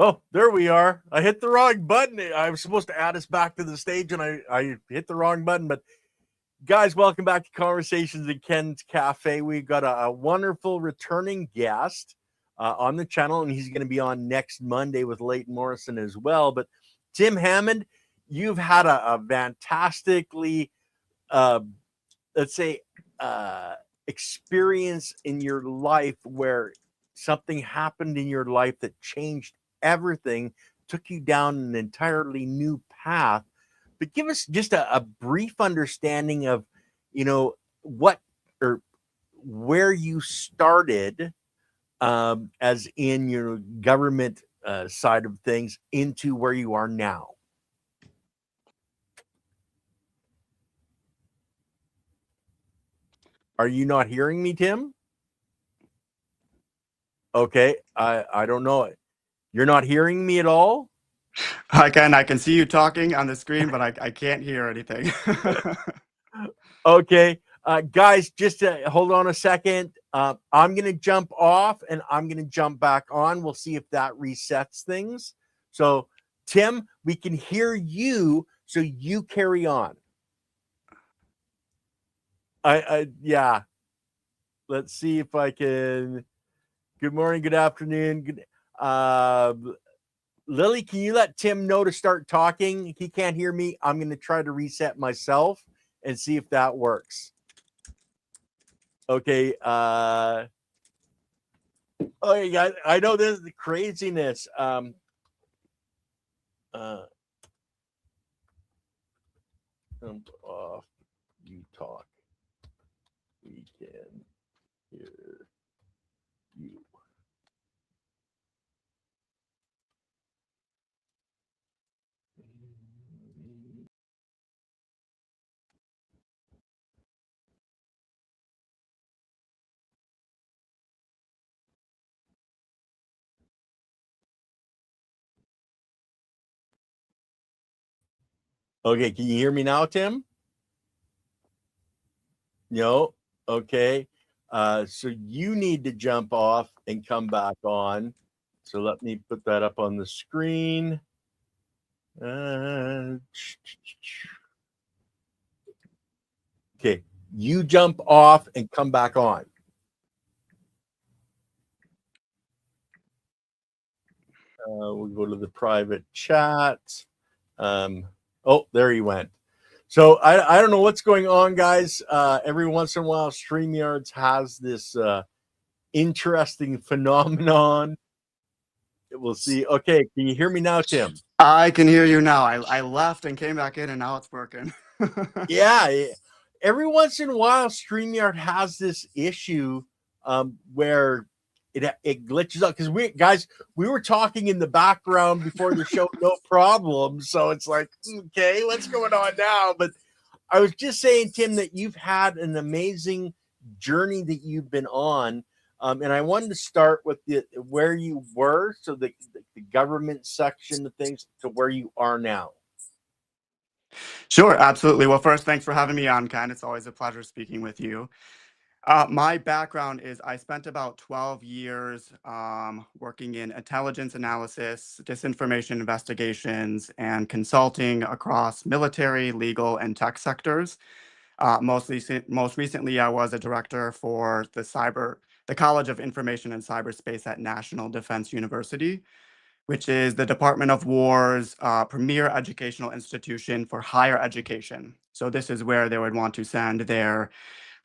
Oh, there we are. I hit the wrong button. I was supposed to add us back to the stage and I hit the wrong button. But guys, welcome back to Conversations in Ken's Cafe. We've got a wonderful returning guest on the channel, and he's going to be on next Monday with Leighton Morrison as well. But Tim Hammond, you've had a fantastically, uh, let's say, experience in your life where something happened in your life that changed everything, took you down an entirely new path. But give us just a brief understanding of, what or where you started, as in your government side of things, into where you are now. Are you not hearing me, Tim? Okay, I don't know. You're not hearing me at all? I can see you talking on the screen, but I can't hear anything. Okay, guys, just hold on a second. I'm going to jump off and I'm going to jump back on. We'll see if that resets things. So, Tim, we can hear you, so you carry on. Yeah. Let's see if I can. Good morning, good afternoon. Lily, can you let Tim know to start talking? He can't hear me. I'm going to try to reset myself and see if that works. Okay. Okay, guys, I know this is the craziness. Jump off. You talk. We can hear you. Okay, can you hear me now, Tim? No. Okay. So you need to jump off and come back on. So let me put that up on the screen. Okay, you jump off and come back on. We'll go to the private chat. Oh, there he went. So I don't know what's going on, guys. Every once in a while, StreamYards has this interesting phenomenon. We'll see. Okay, can you hear me now, Tim? I can hear you now. I left and came back in, and now it's working. Yeah. Every once in a while, StreamYard has this issue where it glitches out, because we were talking in the background before the show, no problem. So it's like, okay, what's going on now? But I was just saying, Tim, that you've had an amazing journey that you've been on. And I wanted to start with where you were, so the government section of things, to where you are now. Sure, absolutely. Well, first, thanks for having me on, Ken. It's always a pleasure speaking with you. My background is I spent about 12 years working in intelligence analysis, disinformation investigations, and consulting across military, legal, and tech sectors. Most recently, I was a director for the College of Information and Cyberspace at National Defense University, which is the Department of War's premier educational institution for higher education. So this is where they would want to send their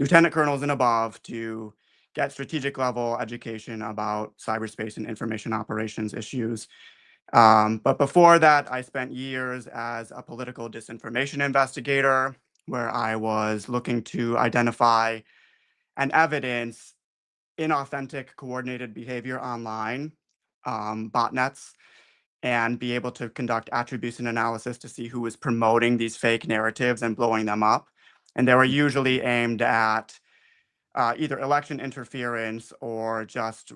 lieutenant colonels and above to get strategic level education about cyberspace and information operations issues. But before that, I spent years as a political disinformation investigator, where I was looking to identify and evidence inauthentic coordinated behavior online, botnets, and be able to conduct attribution analysis to see who was promoting these fake narratives and blowing them up. And they were usually aimed at either election interference or just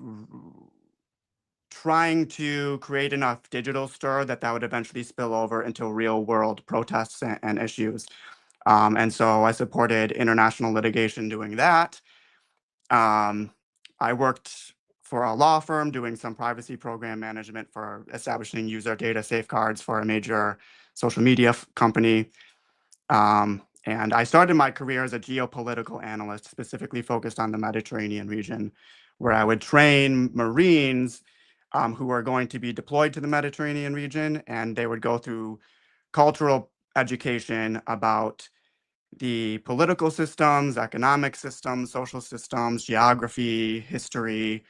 trying to create enough digital stir that would eventually spill over into real world protests and issues. And so I supported international litigation doing that. I worked for a law firm, doing some privacy program management for establishing user data safeguards for a major social media company. And I started my career as a geopolitical analyst, specifically focused on the Mediterranean region, where I would train Marines who were going to be deployed to the Mediterranean region, and they would go through cultural education about the political systems, economic systems, social systems, geography, history,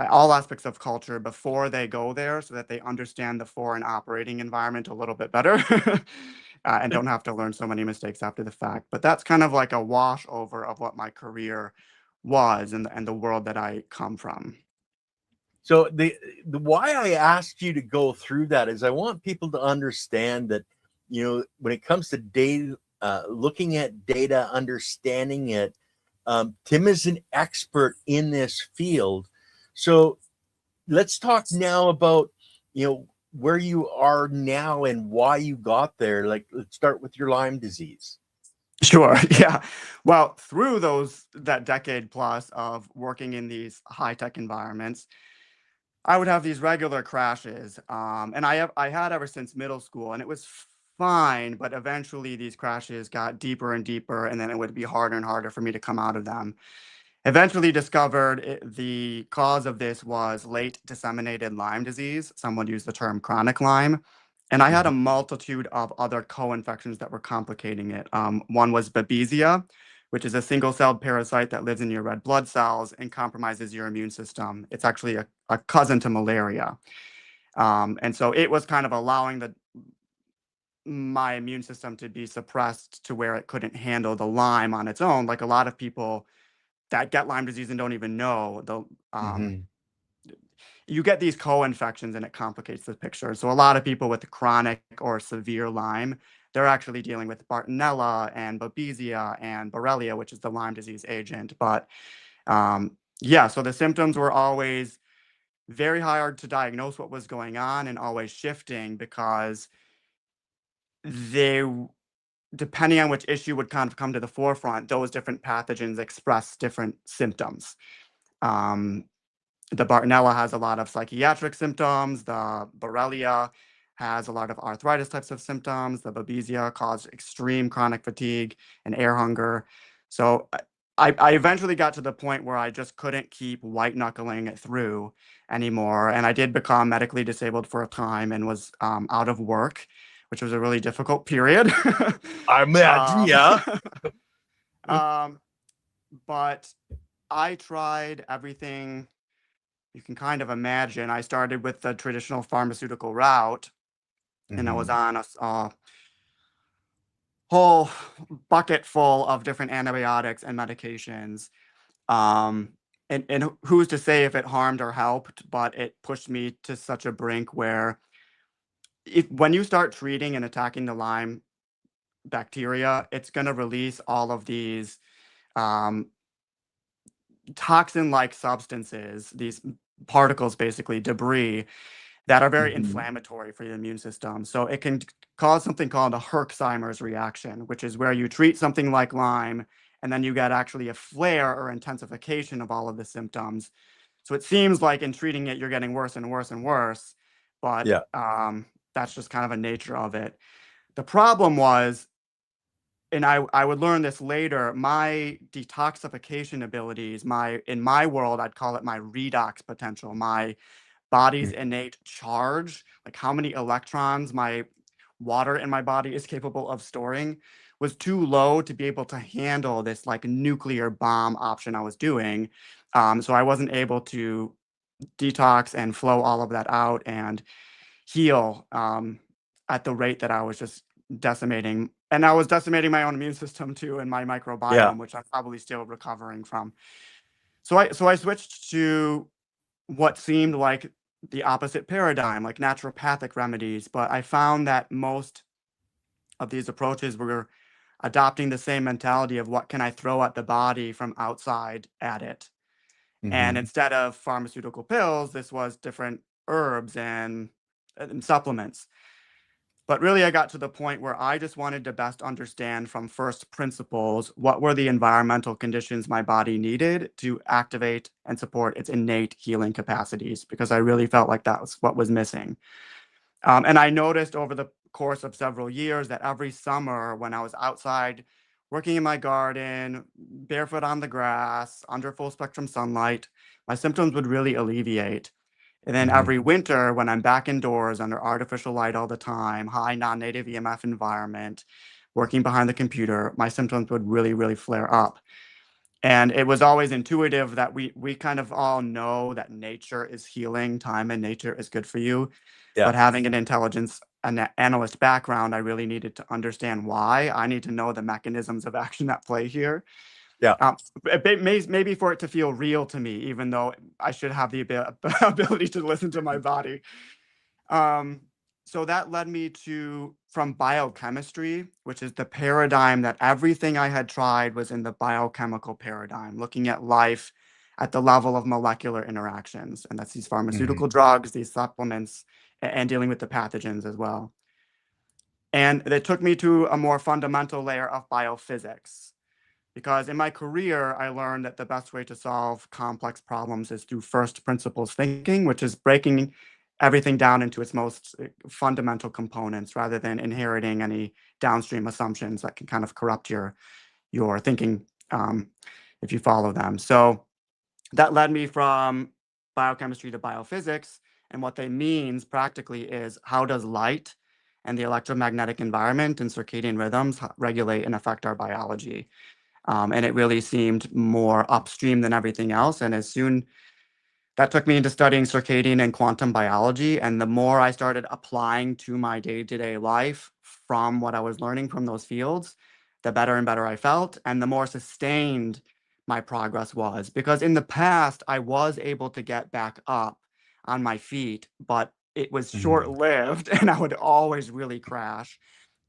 all aspects of culture before they go there so that they understand the foreign operating environment a little bit better and don't have to learn so many mistakes after the fact. But that's kind of like a wash over of what my career was and the world that I come from. So the why I asked you to go through that is I want people to understand that, you know, when it comes to data, looking at data, understanding it, Tim is an expert in this field. So let's talk now about, you know, where you are now and why you got there. Like, let's start with your Lyme disease. Sure. Yeah. Well, through that decade plus of working in these high-tech environments, I would have these regular crashes. And I had ever since middle school, and it was fine, but eventually these crashes got deeper and deeper, and then it would be harder and harder for me to come out of them. Eventually discovered the cause of this was late disseminated Lyme disease. Someone used the term chronic Lyme. And I had a multitude of other co-infections that were complicating it. One was Babesia, which is a single-celled parasite that lives in your red blood cells and compromises your immune system. It's actually a cousin to malaria. And so it was kind of allowing my immune system to be suppressed to where it couldn't handle the Lyme on its own. Like a lot of people that get Lyme disease and don't even know you get these co-infections and it complicates the picture. So a lot of people with chronic or severe Lyme, they're actually dealing with Bartonella and Babesia and Borrelia, which is the Lyme disease agent. But yeah, so the symptoms were always very hard to diagnose what was going on and always shifting because they, depending on which issue would kind of come to the forefront, those different pathogens express different symptoms. Um, the Bartonella has a lot of psychiatric symptoms. The Borrelia has a lot of arthritis types of symptoms. The Babesia caused extreme chronic fatigue and air hunger. So I eventually got to the point where I just couldn't keep white knuckling it through anymore. And I did become medically disabled for a time and was out of work, which was a really difficult period. I imagine, um, yeah. um, but I tried everything you can kind of imagine. I started with the traditional pharmaceutical route, and I was on a whole bucket full of different antibiotics and medications. And who's to say if it harmed or helped, but it pushed me to such a brink where when you start treating and attacking the Lyme bacteria, it's going to release all of these um, toxin-like substances, these particles, basically debris, that are very inflammatory for the immune system. So it can cause something called a Herxheimer's reaction, which is where you treat something like Lyme, and then you get actually a flare or intensification of all of the symptoms. So it seems like in treating it, you're getting worse and worse and worse, but Yeah. that's just kind of a nature of it. The problem was, and I would learn this later, my detoxification abilities, in my world, I'd call it my redox potential, my body's innate charge, like how many electrons my water in my body is capable of storing, was too low to be able to handle this like nuclear bomb option I was doing. So I wasn't able to detox and flow all of that out and heal at the rate that I was just decimating. And I was decimating my own immune system too and my Yeah. microbiome, which I'm probably still recovering from. So I switched to what seemed like the opposite paradigm, like naturopathic remedies. But I found that most of these approaches were adopting the same mentality of what can I throw at the body from outside at it. And instead of pharmaceutical pills, this was different herbs and supplements. But really, I got to the point where I just wanted to best understand from first principles what were the environmental conditions my body needed to activate and support its innate healing capacities, because I really felt like that was what was missing. And I noticed over the course of several years that every summer when I was outside working in my garden, barefoot on the grass, under full spectrum sunlight, my symptoms would really alleviate. And then Mhm. every winter, when I'm back indoors under artificial light all the time, high non-native EMF environment, working behind the computer, my symptoms would really, really flare up. And it was always intuitive that we kind of all know that nature is healing, time and nature is good for you. Yeah. But having an intelligence analyst background, I really needed to understand why. I need to know the mechanisms of action at play here. Yeah. Um, maybe for it to feel real to me, even though I should have the ability to listen to my body. Um, so that led me to from biochemistry, which is the paradigm that everything I had tried was in the biochemical paradigm, looking at life at the level of molecular interactions. And that's these Mhm. pharmaceutical drugs, these supplements, and dealing with the pathogens as well. And it took me to a more fundamental layer of biophysics. Because in my career, I learned that the best way to solve complex problems is through first principles thinking, which is breaking everything down into its most fundamental components rather than inheriting any downstream assumptions that can kind of corrupt your thinking if you follow them. So that led me from biochemistry to biophysics. And what they means practically is how does light and the electromagnetic environment and circadian rhythms regulate and affect our biology? And it really seemed more upstream than everything else. And as soon that took me into studying circadian and quantum biology. And the more I started applying to my day-to-day life from what I was learning from those fields, the better and better I felt, and the more sustained my progress was. Because in the past, I was able to get back up on my feet, but it was Mhm. short-lived, and I would always really crash.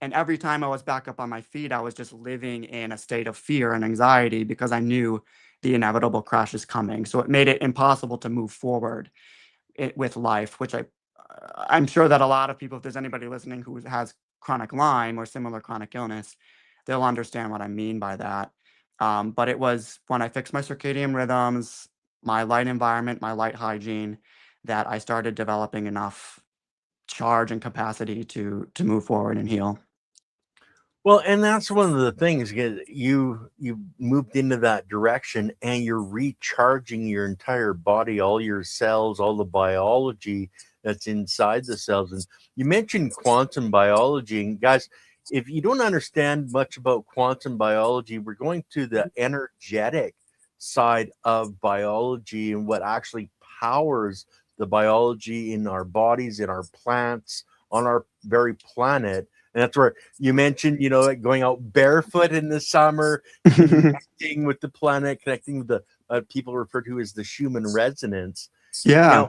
And every time I was back up on my feet, I was just living in a state of fear and anxiety because I knew the inevitable crash is coming. So it made it impossible to move forward with life, which I'm sure that a lot of people, if there's anybody listening who has chronic Lyme or similar chronic illness, they'll understand what I mean by that. But it was when I fixed my circadian rhythms, my light environment, my light hygiene, that I started developing enough charge and capacity to move forward and heal. Well, and that's one of the things, you moved into that direction and you're recharging your entire body, all your cells, all the biology that's inside the cells. And you mentioned quantum biology. And guys, if you don't understand much about quantum biology, we're going to the energetic side of biology and what actually powers the biology in our bodies, in our plants, on our very planet. And that's where you mentioned, like going out barefoot in the summer, connecting with the planet, connecting with the people refer to as the Schumann resonance. Yeah.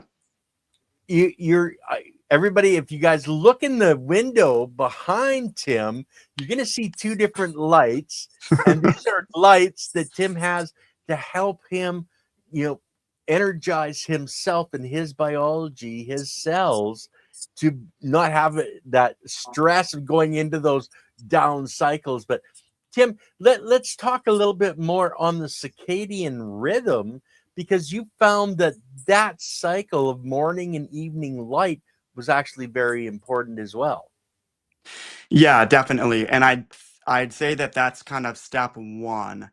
Now, everybody, if you guys look in the window behind Tim, you're going to see two different lights, and these are lights that Tim has to help him, you know, energize himself and his biology, his cells, to not have that stress of going into those down cycles. But Tim, let's talk a little bit more on the circadian rhythm, because you found that cycle of morning and evening light was actually very important as well. Yeah, definitely. And I'd say that that's kind of step one.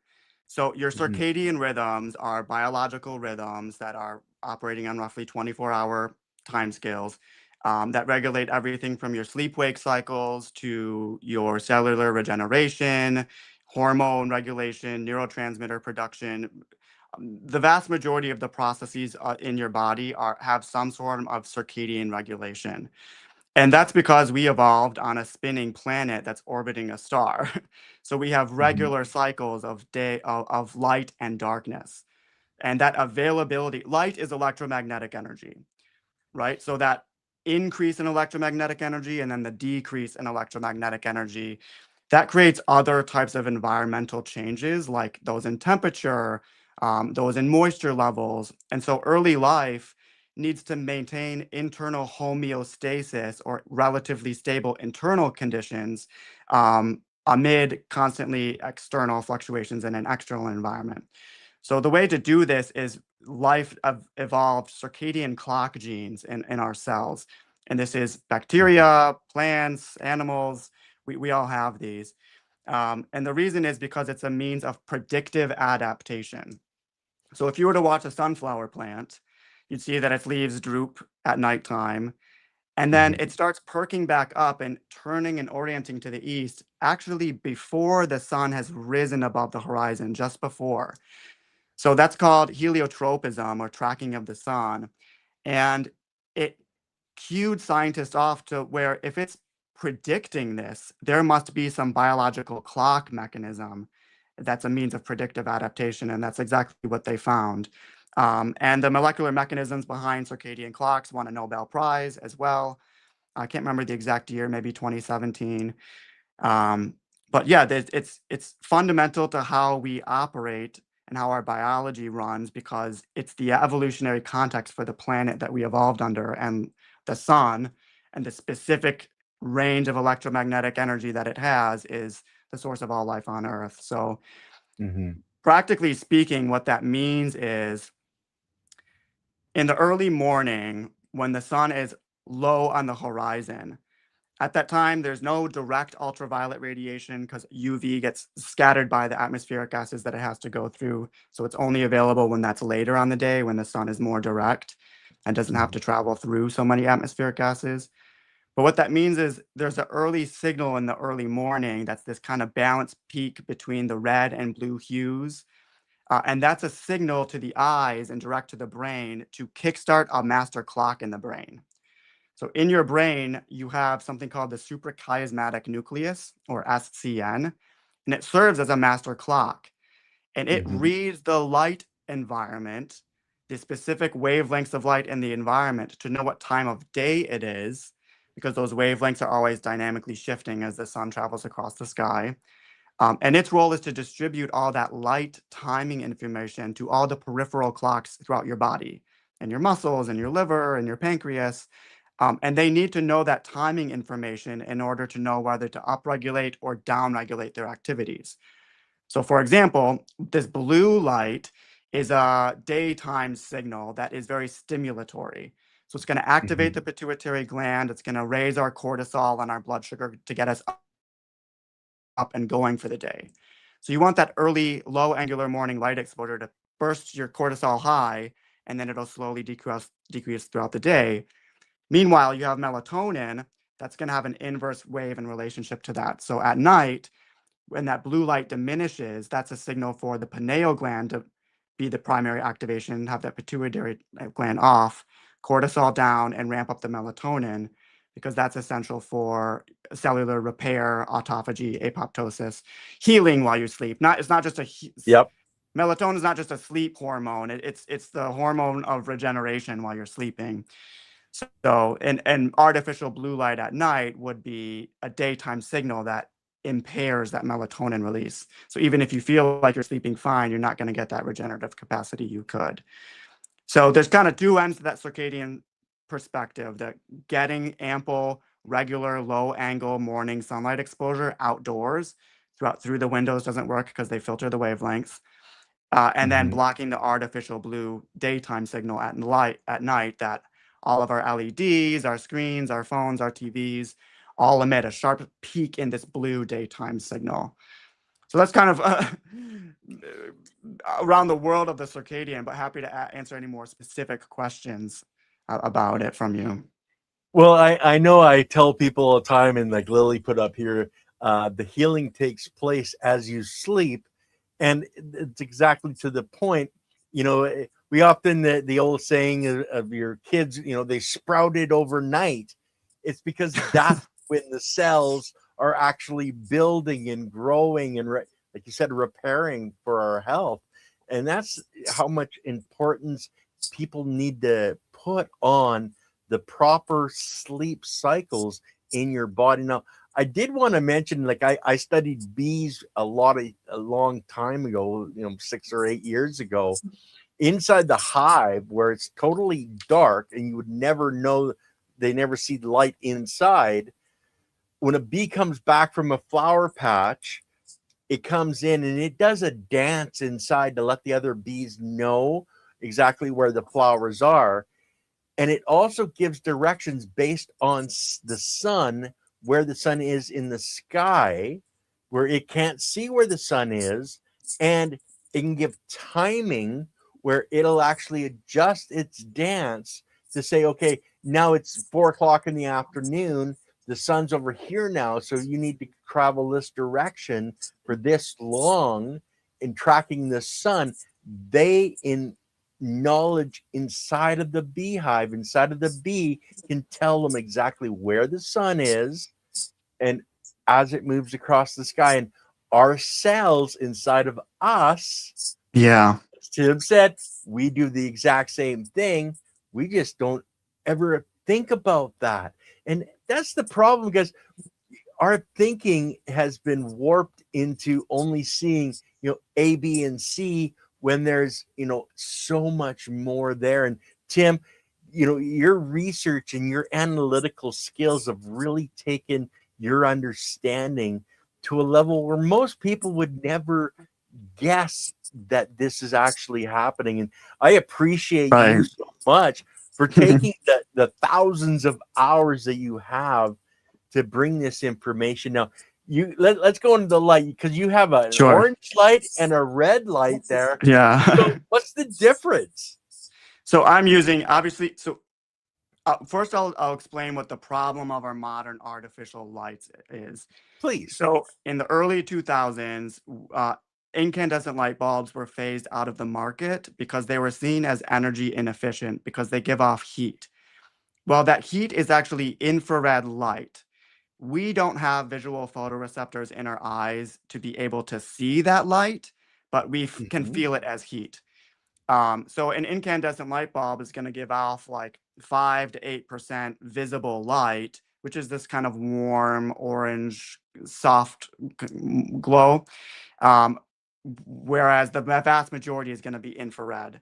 So your Mhm. circadian rhythms are biological rhythms that are operating on roughly 24-hour time scales that regulate everything from your sleep-wake cycles to your cellular regeneration, hormone regulation, neurotransmitter production. The vast majority of the processes in your body have some sort of circadian regulation. And that's because we evolved on a spinning planet that's orbiting a star. So we have Mhm. regular cycles of of light and darkness. And that availability, light is electromagnetic energy, right? So that increase in electromagnetic energy and then the decrease in electromagnetic energy, that creates other types of environmental changes, like those in temperature, those in moisture levels. And so early life, needs to maintain internal homeostasis or relatively stable internal conditions amid constantly external fluctuations in an external environment. So the way to do this is life evolved circadian clock genes in our cells. And this is bacteria, plants, animals. We all have these. And the reason is because it's a means of predictive adaptation. So if you were to watch a sunflower plant, you'd see that its leaves droop at nighttime. And then it starts perking back up and turning and orienting to the east, actually before the sun has risen above the horizon, just before. So that's called heliotropism, or tracking of the sun. And it cued scientists off to where if it's predicting this, there must be some biological clock mechanism that's a means of predictive adaptation. And that's exactly what they found. And the molecular mechanisms behind circadian clocks won a Nobel Prize as well. I can't remember the exact year, maybe 2017. But yeah, it's fundamental to how we operate and how our biology runs, because it's the evolutionary context for the planet that we evolved under, and the sun and the specific range of electromagnetic energy that it has is the source of all life on Earth. So practically speaking, what that means is in the early morning, when the sun is low on the horizon, at that time, there's no direct ultraviolet radiation because UV gets scattered by the atmospheric gases that it has to go through. So it's only available when that's later on the day, when the sun is more direct and doesn't have to travel through so many atmospheric gases. But what that means is there's an early signal in the early morning that's this kind of balanced peak between the red and blue hues. And that's a signal to the eyes and direct to the brain to kickstart a master clock in the brain. So in your brain, you have something called the suprachiasmatic nucleus, or SCN, and it serves as a master clock. And it reads the light environment, the specific wavelengths of light in the environment, to know what time of day it is, because those wavelengths are always dynamically shifting as the sun travels across the sky. And its role is to distribute all that light timing information to all the peripheral clocks throughout your body, and your muscles, and your liver, and your pancreas. And they need to know that timing information in order to know whether to upregulate or downregulate their activities. So for example, this blue light is a daytime signal that is very stimulatory. So it's going to activate the pituitary gland. It's going to raise our cortisol and our blood sugar to get us up and going for the day. So you want that early low angular morning light exposure to burst your cortisol high, and then it'll slowly decrease throughout the day. Meanwhile, you have melatonin that's going to have an inverse wave in relationship to that. So at night, when that blue light diminishes, that's a signal for the pineal gland to be the primary activation, have that pituitary gland off, cortisol down, and ramp up the melatonin, because that's essential for cellular repair, autophagy, apoptosis, healing while you sleep. It's not just melatonin is not just a sleep hormone. It's the hormone of regeneration while you're sleeping. So an artificial blue light at night would be a daytime signal that impairs that melatonin release. So even if you feel like you're sleeping fine, you're not going to get that regenerative capacity you could. So there's kind of two ends to that circadian perspective, that getting ample, regular, low angle morning sunlight exposure outdoors through the windows doesn't work because they filter the wavelengths. And then blocking the artificial blue daytime signal at night that all of our LEDs, our screens, our phones, our TVs all emit a sharp peak in this blue daytime signal. So that's kind of around the world of the circadian, but happy to answer any more specific questions about it from you. Well, I know I tell people all the time, and like Lily put up here, the healing takes place as you sleep. And it's exactly to the point. We often, the old saying of your kids, they sprouted overnight. It's because that's when the cells are actually building and growing and, like you said, repairing for our health. And that's how much importance people need to put on the proper sleep cycles in your body. Now, I did want to mention, like I studied bees a long time ago, 6 or 8 years ago. inside the hive where it's totally dark and you would never know, they never see the light inside. When a bee comes back from a flower patch, it comes in and it does a dance inside to let the other bees know exactly where the flowers are. And it also gives directions based on the sun, where the sun is in the sky, where it can't see where the sun is. And it can give timing where it'll actually adjust its dance to say, okay, now it's 4 o'clock in the afternoon. The sun's over here now. So you need to travel this direction for this long. In tracking the sun, they in knowledge inside of the beehive, inside of the bee, can tell them exactly where the sun is and as it moves across the sky. And our cells inside of us, Yeah. as Tim said, we do the exact same thing. We just don't ever think about that. And that's the problem, because our thinking has been warped into only seeing, A, B, and C, when there's, so much more there. And Tim, your research and your analytical skills have really taken your understanding to a level where most people would never guess that this is actually happening. And I appreciate you so much for taking the thousands of hours that you have to bring this information. Now, let's go into the light, because you have an orange light and a red light there. Yeah. So what's the difference? So I'm using, obviously, first I'll explain what the problem of our modern artificial lights is. Please. So in the early 2000s, incandescent light bulbs were phased out of the market because they were seen as energy inefficient because they give off heat. Well, that heat is actually infrared light. We don't have visual photoreceptors in our eyes to be able to see that light, but we can feel it as heat. So an incandescent light bulb is going to give off like 5 to 8% visible light, which is this kind of warm orange, soft glow. Whereas the vast majority is going to be infrared.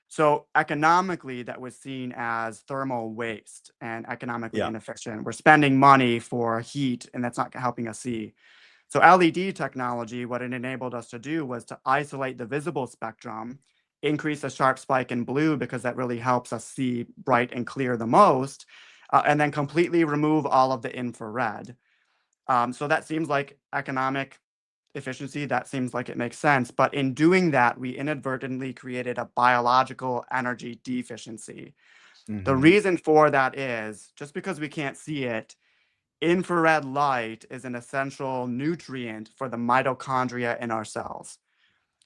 So economically, that was seen as thermal waste and economically inefficient. We're spending money for heat, and that's not helping us see. So LED technology, what it enabled us to do was to isolate the visible spectrum, increase the sharp spike in blue because that really helps us see bright and clear the most, and then completely remove all of the infrared. So that seems like economic efficiency. That seems like it makes sense. But in doing that, we inadvertently created a biological energy deficiency. The reason for that is just because we can't see it, infrared light is an essential nutrient for the mitochondria in our cells.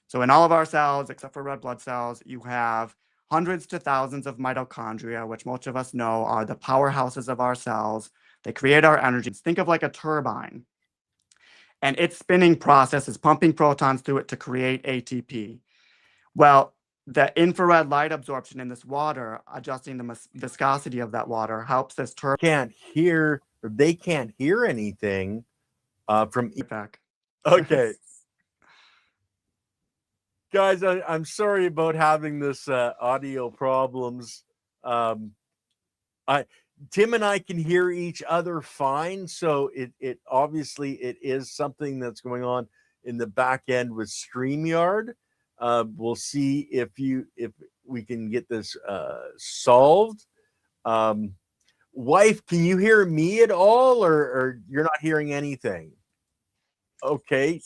So in all of our cells, except for red blood cells, you have hundreds to thousands of mitochondria, which most of us know are the powerhouses of our cells. They create our energy. Think of like a turbine. And its spinning process is pumping protons through it to create ATP. Well, the infrared light absorption in this water, adjusting the viscosity of that water, helps this turbine. They can't hear anything from back. Okay. Guys, I'm sorry about having this audio problems. Tim and I can hear each other fine, so it obviously it is something that's going on in the back end with StreamYard. We'll see if we can get this solved. Wife, can you hear me at all, or you're not hearing anything? Okay,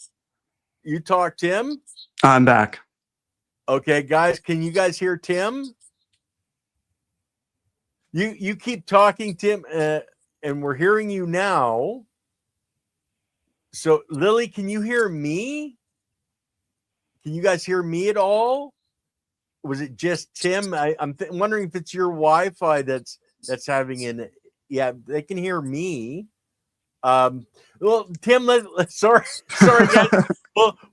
you talk, Tim. I'm back. Okay, guys, can you guys hear Tim? You keep talking, Tim, and we're hearing you now. So, Lily, can you hear me? Can you guys hear me at all? Was it just Tim? I'm wondering if it's your Wi-Fi that's having an. Yeah, they can hear me. Well, Tim, sorry, guys.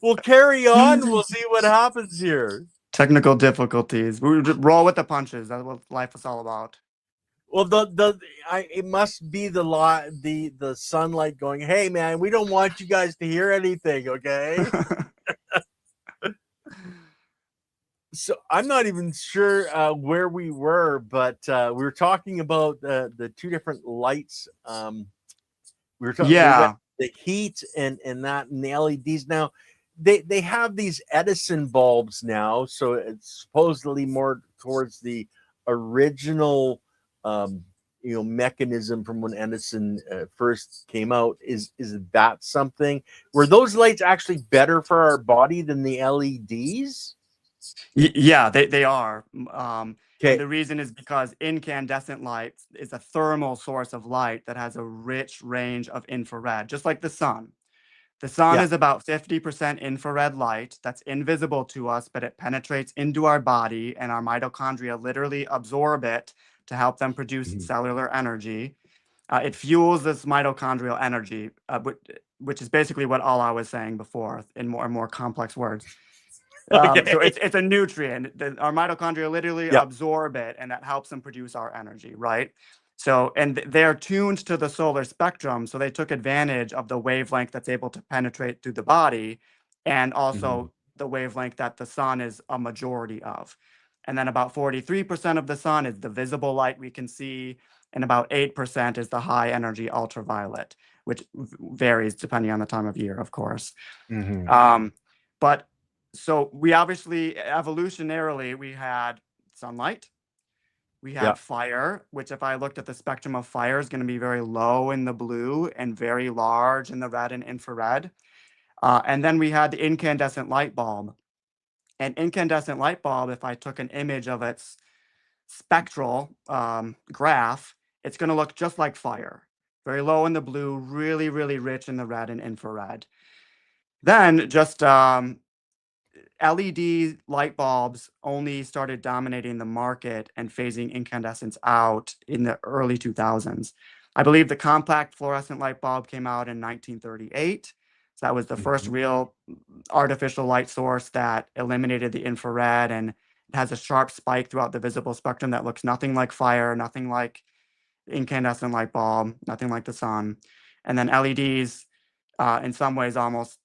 We'll carry on. We'll see what happens here. Technical difficulties. We roll with the punches. That's what life is all about. Well, it must be the sunlight going, hey man, we don't want you guys to hear anything, okay? So I'm not even sure where we were, but we were talking about the two different lights. We went Yeah. the heat and that and the LEDs. Now they have these Edison bulbs now, so it's supposedly more towards the original um, mechanism from when Edison first came out. Is that something? Were those lights actually better for our body than the LEDs? Yeah, they are. And Okay. the reason is because incandescent light is a thermal source of light that has a rich range of infrared, just like the sun. The sun Yeah. is about 50% infrared light that's invisible to us, but it penetrates into our body, and our mitochondria literally absorb it to help them produce Mhm. cellular energy. It fuels this mitochondrial energy, which is basically what all I was saying before in more and more complex words. So Okay. it's a nutrient. Our mitochondria literally Yeah. absorb it, and that helps them produce our energy, right? So, and they're tuned to the solar spectrum, so they took advantage of the wavelength that's able to penetrate through the body, and Mhm. also the wavelength that the sun is a majority of. And then about 43% of the sun is the visible light we can see, and about 8% is the high energy ultraviolet, which varies depending on the time of year, of course. Mhm. Um, but so we obviously evolutionarily we had sunlight, we Yeah. had fire, which if I looked at the spectrum of fire is going to be very low in the blue and very large in the red and infrared. And then we had the incandescent light bulb. An incandescent light bulb, if I took an image of its spectral graph, it's going to look just like fire. Very low in the blue, really, really rich in the red and infrared. Then just LED light bulbs only started dominating the market and phasing incandescence out in the early 2000s. I believe the compact fluorescent light bulb came out in 1938. So that was the first Mhm. real artificial light source that eliminated the infrared, and it has a sharp spike throughout the visible spectrum that looks nothing like fire, nothing like incandescent light bulb, nothing like the sun. And then LEDs, in some ways, almost,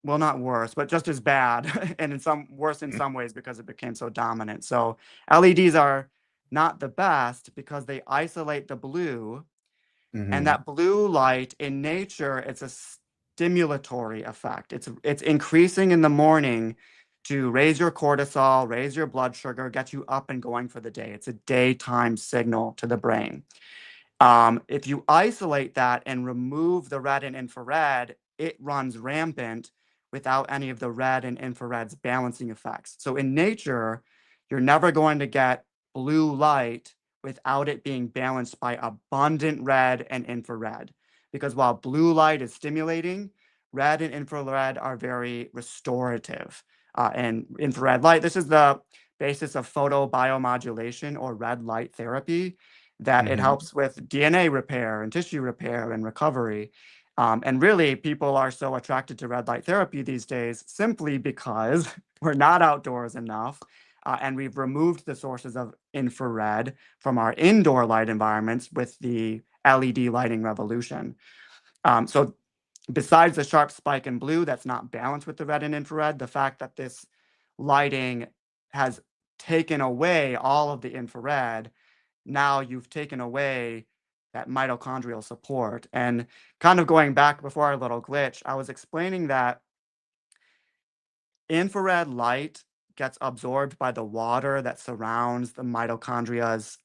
well, not worse, but just as bad, and in some worse in some ways because it became so dominant. So LEDs are not the best because they isolate the blue, and Mhm. that blue light in nature, it's a stimulatory effect. It's increasing in the morning to raise your cortisol, raise your blood sugar, get you up and going for the day. It's a daytime signal to the brain. If you isolate that and remove the red and infrared, it runs rampant without any of the red and infrared's balancing effects. So in nature, you're never going to get blue light without it being balanced by abundant red and infrared. Because while blue light is stimulating, red and infrared are very restorative. And infrared light, this is the basis of photobiomodulation or red light therapy, that it Mhm. helps with DNA repair and tissue repair and recovery. And really, people are so attracted to red light therapy these days simply because we're not outdoors enough. And we've removed the sources of infrared from our indoor light environments with the LED lighting revolution. So, besides the sharp spike in blue that's not balanced with the red and infrared, the fact that this lighting has taken away all of the infrared, now you've taken away that mitochondrial support. And kind of going back before our little glitch, I was explaining that infrared light gets absorbed by the water that surrounds the mitochondria's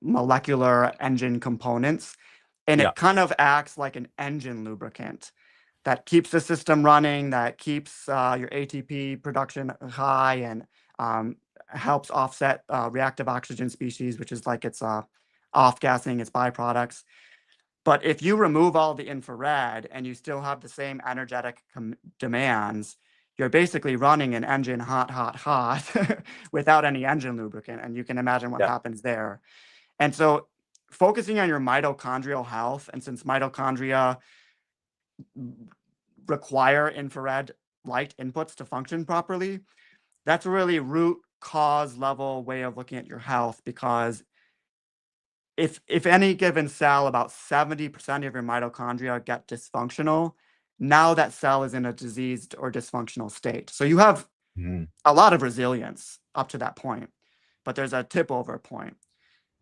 molecular engine components, and Yeah. it kind of acts like an engine lubricant that keeps the system running, that keeps your ATP production high, and um, helps offset reactive oxygen species, which is like it's off-gassing its byproducts. But if you remove all the infrared and you still have the same energetic demands, you're basically running an engine hot, hot, hot without any engine lubricant. And you can imagine what Yeah. happens there. And so focusing on your mitochondrial health, and since mitochondria require infrared light inputs to function properly, that's a really root cause level way of looking at your health, because if any given cell, about 70% of your mitochondria get dysfunctional, now that cell is in a diseased or dysfunctional state. So you have Mhm. A lot of resilience up to that point, but there's a tip over point.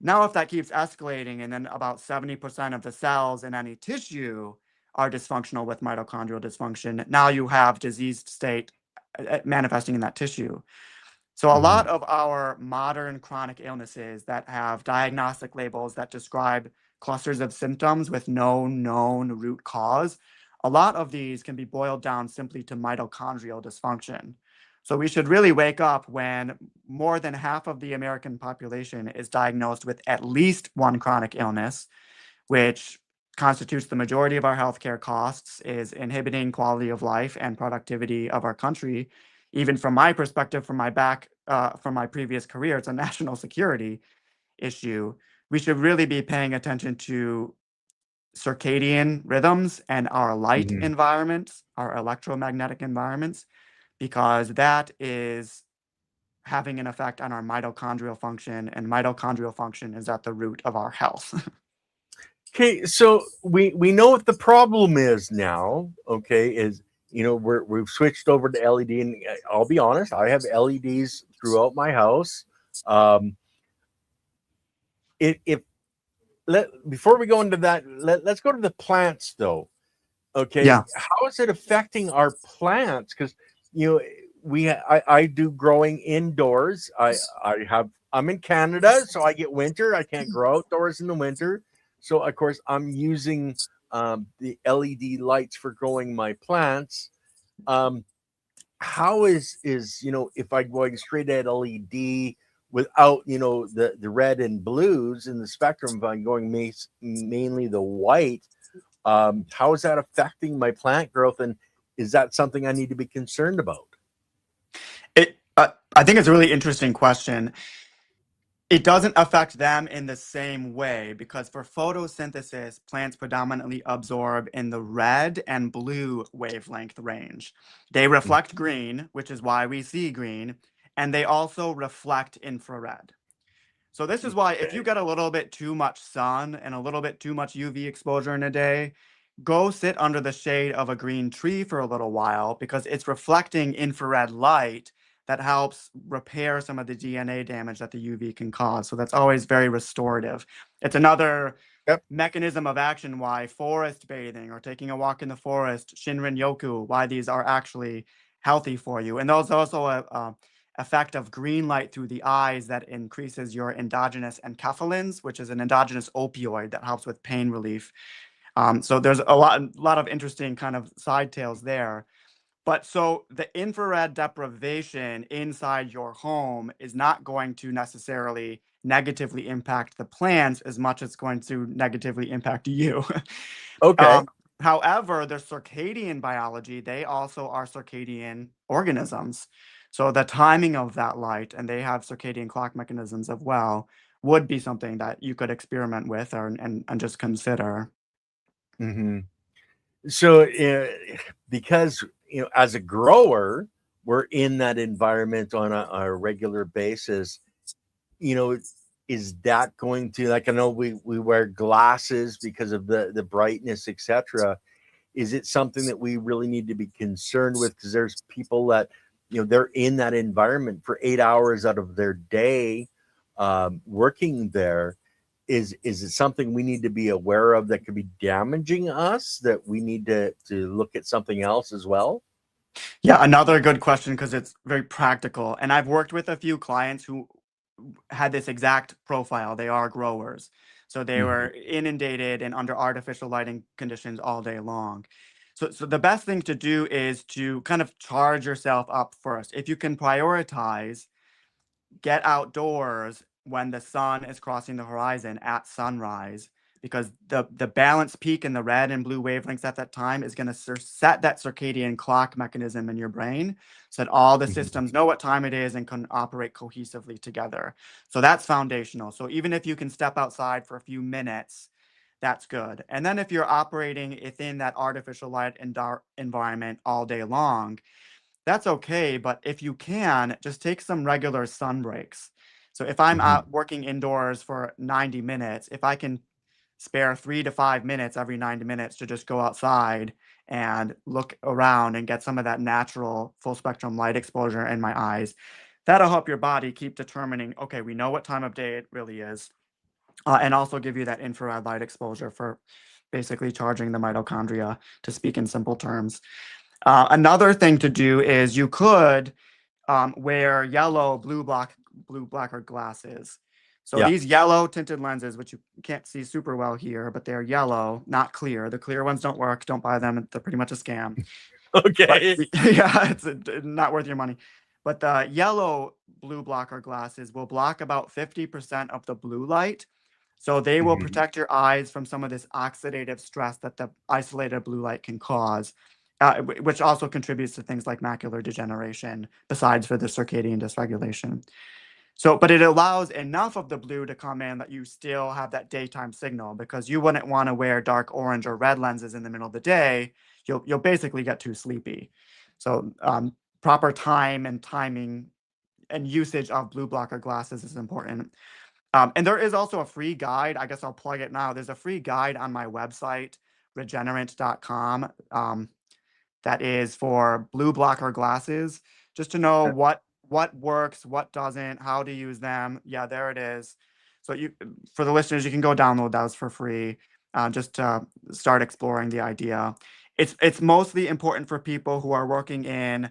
Now, if that keeps escalating and then about 70% of the cells in any tissue are dysfunctional with mitochondrial dysfunction, now you have diseased state manifesting in that tissue. So a lot Mhm. of our modern chronic illnesses that have diagnostic labels that describe clusters of symptoms with no known root cause, a lot of these can be boiled down simply to mitochondrial dysfunction. So we should really wake up when more than half of the American population is diagnosed with at least one chronic illness, which constitutes the majority of our healthcare costs, is inhibiting quality of life and productivity of our country. Even from my perspective, from my previous career, it's a national security issue. We should really be paying attention to circadian rhythms and our light Mhm. environments, our electromagnetic environments, because that is having an effect on our mitochondrial function, and mitochondrial function is at the root of our health. Okay, so we know what the problem is now. Okay, is we've switched over to LED, and I'll be honest, I have LEDs throughout my house. Um, if let before we go into that, let's go to the plants though. Okay, Yeah. how is it affecting our plants? Because you know I do growing indoors. I'm in Canada, so I get winter. I can't grow outdoors in the winter. So of course I'm using the LED lights for growing my plants. Um, how is if I'm going straight at LED without the red and blues in the spectrum, if I'm going mainly the white, how is that affecting my plant growth, and is that something I need to be concerned about? I think it's a really interesting question. It doesn't affect them in the same way because for photosynthesis, plants predominantly absorb in the red and blue wavelength range. They reflect green, which is why we see green, and they also reflect infrared. So this is why if you Okay. get a little bit too much sun and a little bit too much UV exposure in a day, go sit under the shade of a green tree for a little while because it's reflecting infrared light that helps repair some of the DNA damage that the UV can cause. So that's always very restorative. It's another Yep. mechanism of action why forest bathing or taking a walk in the forest, Shinrin Yoku, why these are actually healthy for you. And there's also a effect of green light through the eyes that increases your endogenous enkephalins, which is an endogenous opioid that helps with pain relief. So there's a lot of interesting kind of side tales there. But so the infrared deprivation inside your home is not going to necessarily negatively impact the plants as much as it's going to negatively impact you. Okay. Um, However, the circadian biology, they also are circadian organisms. So the timing of that light, and they have circadian clock mechanisms as well, would be something that you could experiment with and just consider. Hmm. So because as a grower, we're in that environment on a regular basis. you know is that going to, like, I know we wear glasses because of the brightness, etc. Is it something that we really need to be concerned with, because there's people that they're in that environment for 8 hours out of their day, working there? Is it something we need to be aware of that could be damaging us, that we need to look at something else as well? Yeah, another good question because it's very practical. And I've worked with a few clients who had this exact profile. They are growers. So they Hmm. were inundated and under artificial lighting conditions all day long. So the best thing to do is to kind of charge yourself up first. If you can prioritize, get outdoors when the sun is crossing the horizon at sunrise, because the balance peak in the red and blue wavelengths at that time is going to set that circadian clock mechanism in your brain so that all the Hmm. systems know what time it is and can operate cohesively together. So that's foundational. So even if you can step outside for a few minutes, that's good. And then if you're operating within that artificial light and dark environment all day long, that's okay, but if you can, just take some regular sun breaks. So if I'm Hmm. out working indoors for 90 minutes, if I can spare 3 to 5 minutes every 90 minutes to just go outside and look around and get some of that natural full spectrum light exposure in my eyes. That'll help your body keep determining, okay, we know what time of day it really is, and also give you that infrared light exposure for basically charging the mitochondria, to speak in simple terms. Another thing to do is you could wear yellow blue blocker glasses. So Yeah. these yellow tinted lenses, which you can't see super well here, but they're yellow, not clear. The clear ones don't work. Don't buy them. They're pretty much a scam. But Okay. yeah, it's not worth your money. But the yellow blue blocker glasses will block about 50% of the blue light. So they will Mhm. protect your eyes from some of this oxidative stress that the isolated blue light can cause, which also contributes to things like macular degeneration, besides for the circadian dysregulation. So, but it allows enough of the blue to come in that you still have that daytime signal, because you wouldn't want to wear dark orange or red lenses in the middle of the day. You'll basically get too sleepy. So, proper time and timing and usage of blue blocker glasses is important. And there is also a free guide. I guess I'll plug it now. There's a free guide on my website, regenerint.com, that is for blue blocker glasses, just to know what works, what doesn't, how to use them. Yeah, there it is. So you, for the listeners, you can go download those for free, just to start exploring the idea. It's mostly important for people who are working in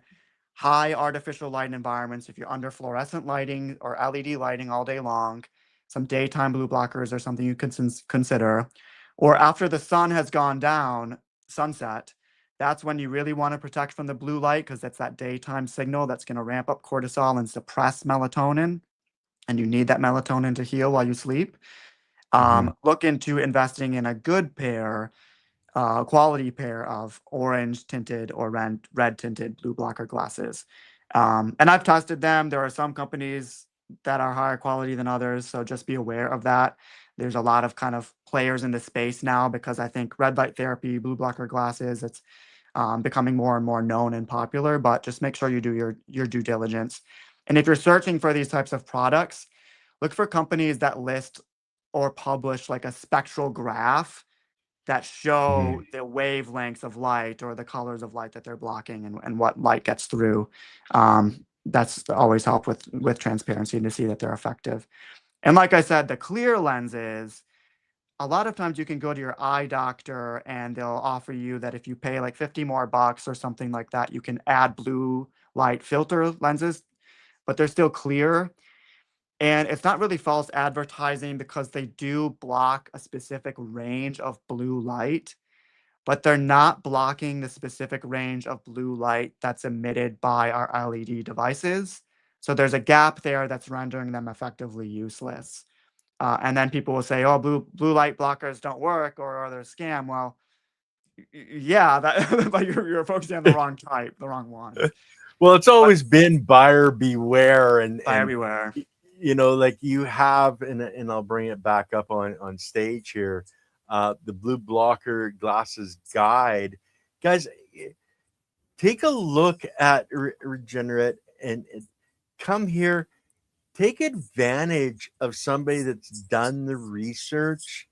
high artificial light environments. If you're under fluorescent lighting or LED lighting all day long, some daytime blue blockers are something you could consider. Or after the sun has gone down, sunset, that's when you really want to protect from the blue light, because that's that daytime signal that's going to ramp up cortisol and suppress melatonin. And you need that melatonin to heal while you sleep. Mhm. Look into investing in a good pair, quality pair of orange tinted or red tinted blue blocker glasses. And I've tested them. There are some companies that are higher quality than others, so just be aware of that. There's a lot of kind of players in the space now, because I think red light therapy, blue blocker glasses, it's becoming more and more known and popular. But just make sure you do your due diligence. And if you're searching for these types of products, look for companies that list or publish like a spectral graph that show Mhm. the wavelengths of light or the colors of light that they're blocking, and what light gets through. That's always help with transparency, to see that they're effective. And like I said, the clear lenses, a lot of times you can go to your eye doctor and they'll offer you that if you pay like 50 more bucks or something like that, you can add blue light filter lenses, but they're still clear. And it's not really false advertising, because they do block a specific range of blue light, but they're not blocking the specific range of blue light that's emitted by our LED devices. So there's a gap there that's rendering them effectively useless. And then people will say, "Oh, blue light blockers don't work, or they're a scam." Well, yeah, that but you're focusing on the wrong type, the wrong ones. Well, it's But always been buyer beware, by and everywhere. like you have, and I'll bring it back up on stage here, the blue blocker glasses guide, guys. Take a look at Regenerate, and come here. Take advantage of somebody that's done the research,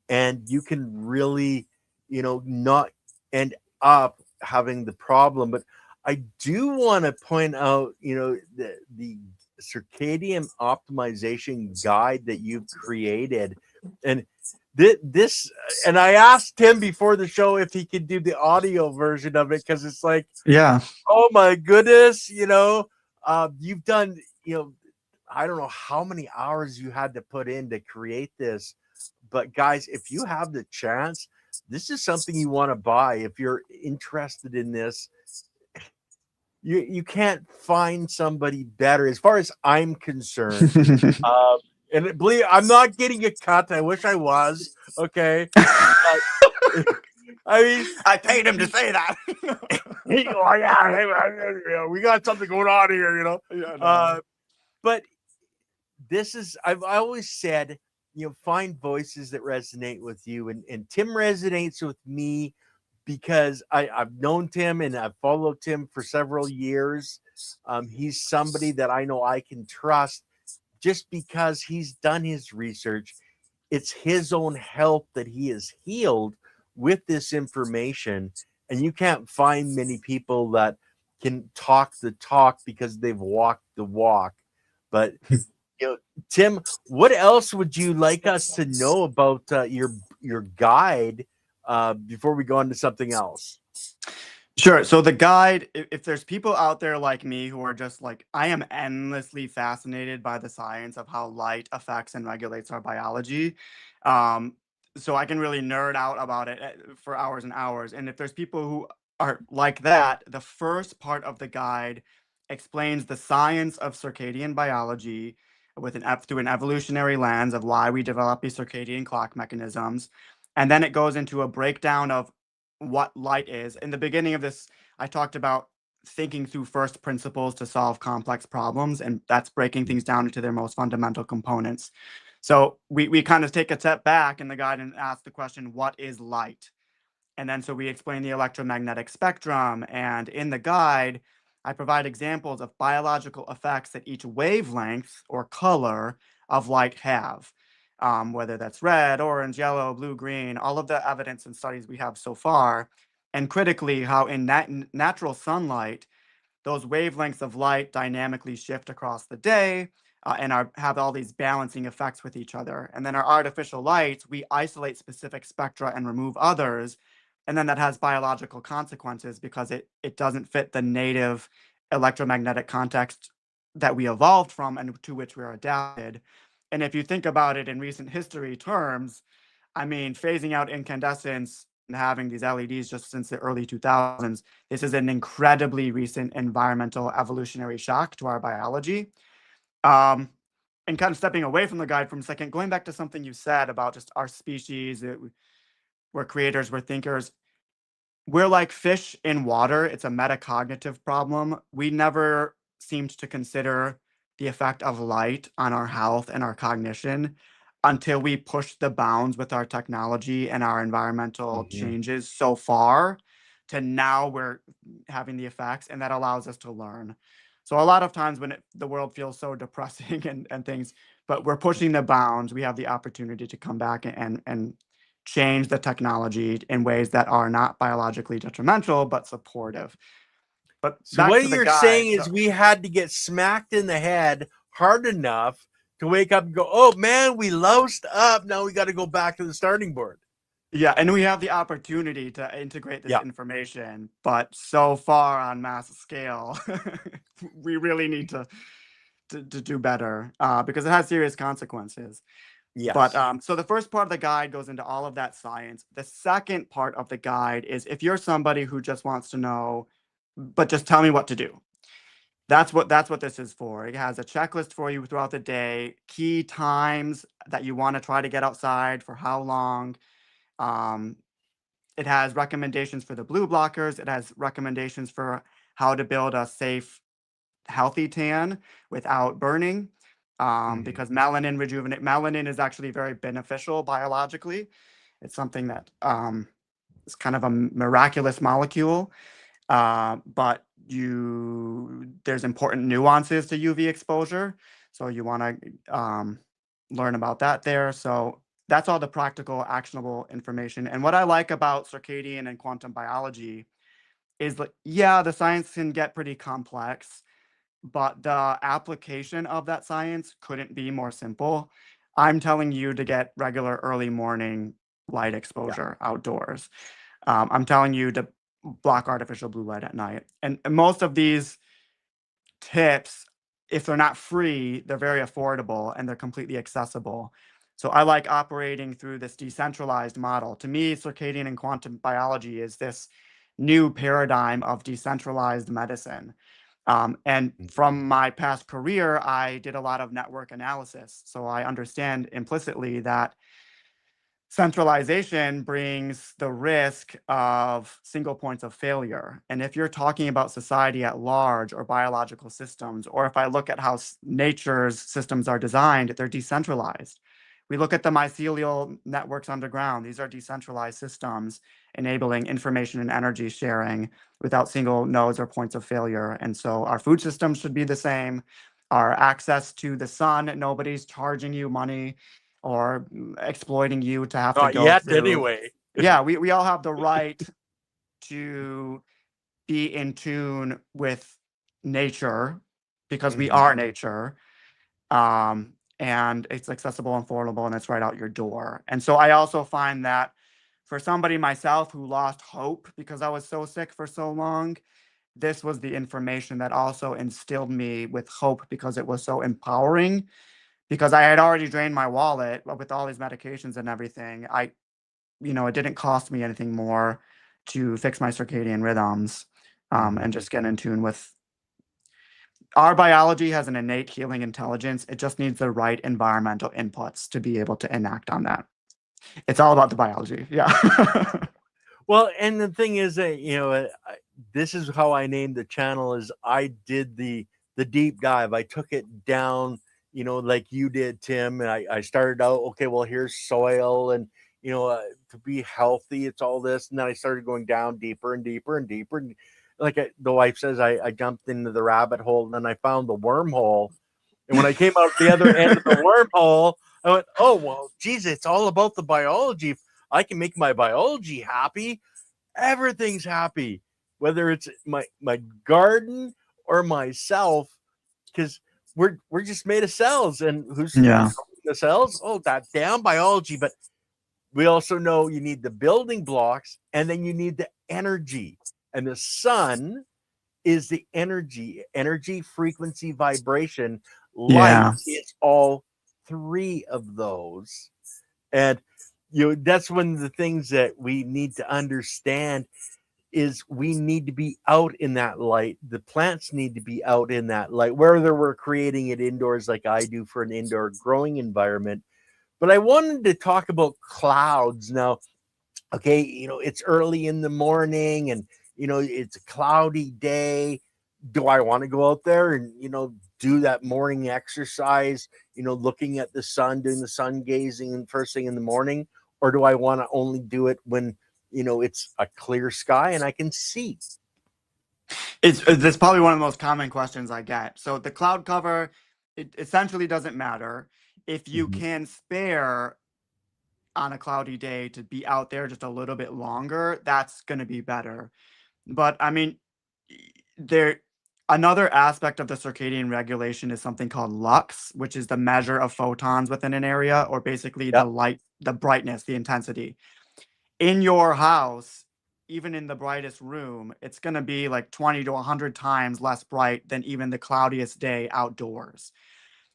and you can really, not end up having the problem. But I do want to point out, the circadian optimization guide that you've created, and this, and I asked him before the show if he could do the audio version of it, because it's like, Yeah. oh my goodness, you've done, I don't know how many hours you had to put in to create this. But guys, if you have the chance, this is something you want to buy. If you're interested in this, you can't find somebody better, as far as I'm concerned. Uh, and believe, I'm not getting a cut. I wish I was. Okay, but I mean, I paid him to say that. oh yeah, we got something going on here. Yeah, no. Uh, but this is, I always said, find voices that resonate with you, and Tim resonates with me because I've known Tim and I've followed Tim for several years. He's somebody that I know I can trust, just because he's done his research. It's his own health that he has healed with this information. and you can't find many people that can talk the talk because they've walked the walk. But Tim, what else would you like us to know about your guide before we go on to something else? Sure. So the guide, if there's people out there like me who are just like, I am endlessly fascinated by the science of how light affects and regulates our biology. Um, so I can really nerd out about it for hours and hours. And if there's people who are like that, the first part of the guide explains the science of circadian biology with through an evolutionary lens of why we develop these circadian clock mechanisms. And then it goes into a breakdown of what light is. In the beginning of this, I talked about thinking through first principles to solve complex problems, and that's breaking things down into their most fundamental components. So we kind of take a step back in the guide and ask the question, what is light? And then so we explain the electromagnetic spectrum. And in the guide, I provide examples of biological effects that each wavelength or color of light have, whether that's red, orange, yellow, blue, green, all of the evidence and studies we have so far. And critically, how in natural sunlight, those wavelengths of light dynamically shift across the day and have all these balancing effects with each other. And then our artificial lights, we isolate specific spectra and remove others. And then that has biological consequences because it doesn't fit the native electromagnetic context that we evolved from and to which we're adapted. And if you think about it in recent history terms, I mean, phasing out incandescence and having these LEDs just since the early 2000s, this is an incredibly recent environmental evolutionary shock to our biology. Um, and kind of stepping away from the guide for a second, going back to something you said about just our species, we're creators, we're thinkers. We're like fish in water. It's a metacognitive problem. We never seemed to consider the effect of light on our health and our cognition until we pushed the bounds with our technology and our environmental Mhm. changes so far to now we're having the effects, and that allows us to learn. So a lot of times when the world feels so depressing and things, but we're pushing the bounds, we have the opportunity to come back and change the technology in ways that are not biologically detrimental but supportive. But So back what to the you're guide. saying So is we had to get smacked in the head hard enough to wake up and go, "Oh man, we loused up. Now we got to go back to the starting board." yeah, and we have the opportunity to integrate this Yeah. information, but so far on mass scale, we really need to do better because it has serious consequences. But Yes. so the first part of the guide goes into all of that science. The second part of the guide is if you're somebody who just wants to know, but just tell me what to do. That's what this is for. It has a checklist for you throughout the day, key times that you want to try to get outside for how long. Um, it has recommendations for the blue blockers. It has recommendations for how to build a safe, healthy tan without burning. Mhm. Because melanin is actually very beneficial biologically. It's something that is kind of a miraculous molecule. But there's important nuances to UV exposure, so you want to learn about that there. So that's all the practical, actionable information. And what I like about circadian and quantum biology is like, yeah, the science can get pretty complex, but the application of that science couldn't be more simple. I'm telling you to get regular early morning light Yeah. exposure outdoors. I'm telling you to block artificial blue light at night. And most of these tips, if they're not free, they're very affordable and they're completely accessible. So I like operating through this decentralized model. To me, circadian and quantum biology is this new paradigm of decentralized medicine. And from my past career, I did a lot of network analysis. So I understand implicitly that centralization brings the risk of single points of failure. And if you're talking about society at large or biological systems, or if I look at how nature's systems are designed, they're decentralized. We look at the mycelial networks underground. These are decentralized systems enabling information and energy sharing without single nodes or points of failure. And so our food systems should be the same. Our access to the sun, nobody's charging you money or exploiting you to have to Not go yet, through. anyway. Yeah, we all have the right to be in tune with nature because we Mhm. are nature. And it's accessible and affordable and it's right out your door. And so I also find that for somebody myself who lost hope because I was so sick for so long, this was the information that also instilled me with hope because it was so empowering. Because I had already drained my wallet with all these medications and everything. It didn't cost me anything more to fix my circadian rhythms, Mhm. and just get in tune with our biology has an innate healing intelligence. It just needs the right environmental inputs to be able to enact on that. It's all about the biology. Yeah. Well, and the thing is that this is how I named the channel. Is I did the deep dive. I took it down, like you did, Tim. And I started out, okay, well, here's soil, and to be healthy, it's all this, and then I started going down deeper and deeper and deeper. And like the wife says, I jumped into the rabbit hole, and then I found the wormhole. And when I came out the other end of the wormhole, I went, oh, well, geez, it's all about the biology. If I can make my biology happy, everything's happy, whether it's my garden or myself, because we're just made of cells. And who's Yeah. controlling the cells? Oh, that damn biology. But we also know you need the building blocks, and then you need the energy. And the sun is the energy, frequency, vibration. Light Yeah. is all three of those. And that's one of the things that we need to understand is we need to be out in that light. The plants need to be out in that light, whether we're creating it indoors like I do for an indoor growing environment. But I wanted to talk about clouds now. Okay, it's early in the morning, and it's a cloudy day. Do I want to go out there and do that morning exercise, looking at the sun, doing the sun gazing and first thing in the morning? Or do I want to only do it when it's a clear sky and I can see? That's probably one of the most common questions I get. So the cloud cover, it essentially doesn't matter. If you Mhm. can spare on a cloudy day to be out there just a little bit longer, that's going to be better. But I mean, there another aspect of the circadian regulation is something called lux, which is the measure of photons within an area, or basically the Yep. light, the brightness, the intensity. In your house, even in the brightest room, it's going to be like 20 to 100 times less bright than even the cloudiest day outdoors.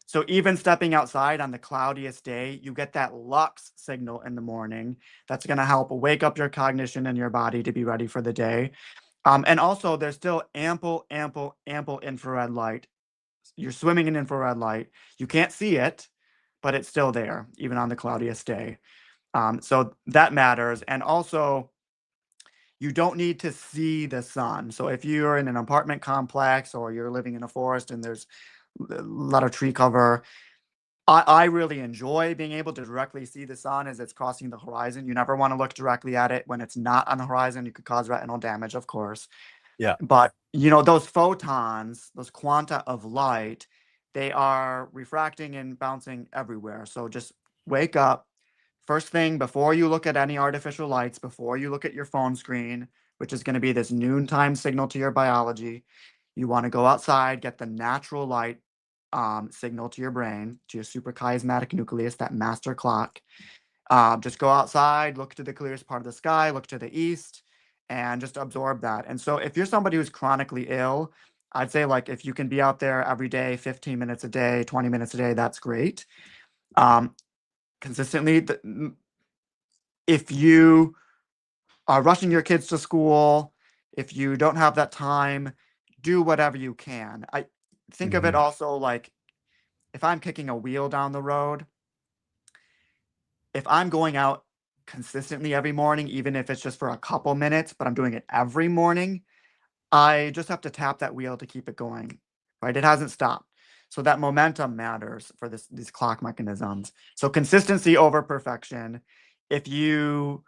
So even stepping outside on the cloudiest day, you get that lux signal in the morning that's going to help wake up your cognition and your body to be ready for the day. And also, there's still ample, ample, ample infrared light. You're swimming in infrared light. You can't see it, but it's still there, even on the cloudiest day. So that matters. And also, you don't need to see the sun. So if you're in an apartment complex or you're living in a forest and there's a lot of tree cover, I really enjoy being able to directly see the sun as it's crossing the horizon. You never want to look directly at it when it's not on the horizon. You could cause retinal damage, of course. Yeah. But, those photons, those quanta of light, they are refracting and bouncing everywhere. So just wake up. First thing, before you look at any artificial lights, before you look at your phone screen, which is going to be this noontime signal to your biology, you want to go outside, get the natural light signal to your brain, to your suprachiasmatic nucleus, that master clock. Just go outside, look to the clearest part of the sky, look to the east, and just absorb that. And so if you're somebody who's chronically ill, I'd say like if you can be out there every day, 15 minutes a day, 20 minutes a day, that's great. Um, Consistently, if you are rushing your kids to school, if you don't have that time, do whatever you can. I think of it Mhm. also like if I'm kicking a wheel down the road, if I'm going out consistently every morning, even if it's just for a couple minutes, but I'm doing it every morning, I just have to tap that wheel to keep it going, right? It hasn't stopped. So that momentum matters for these clock mechanisms. So consistency over perfection. If you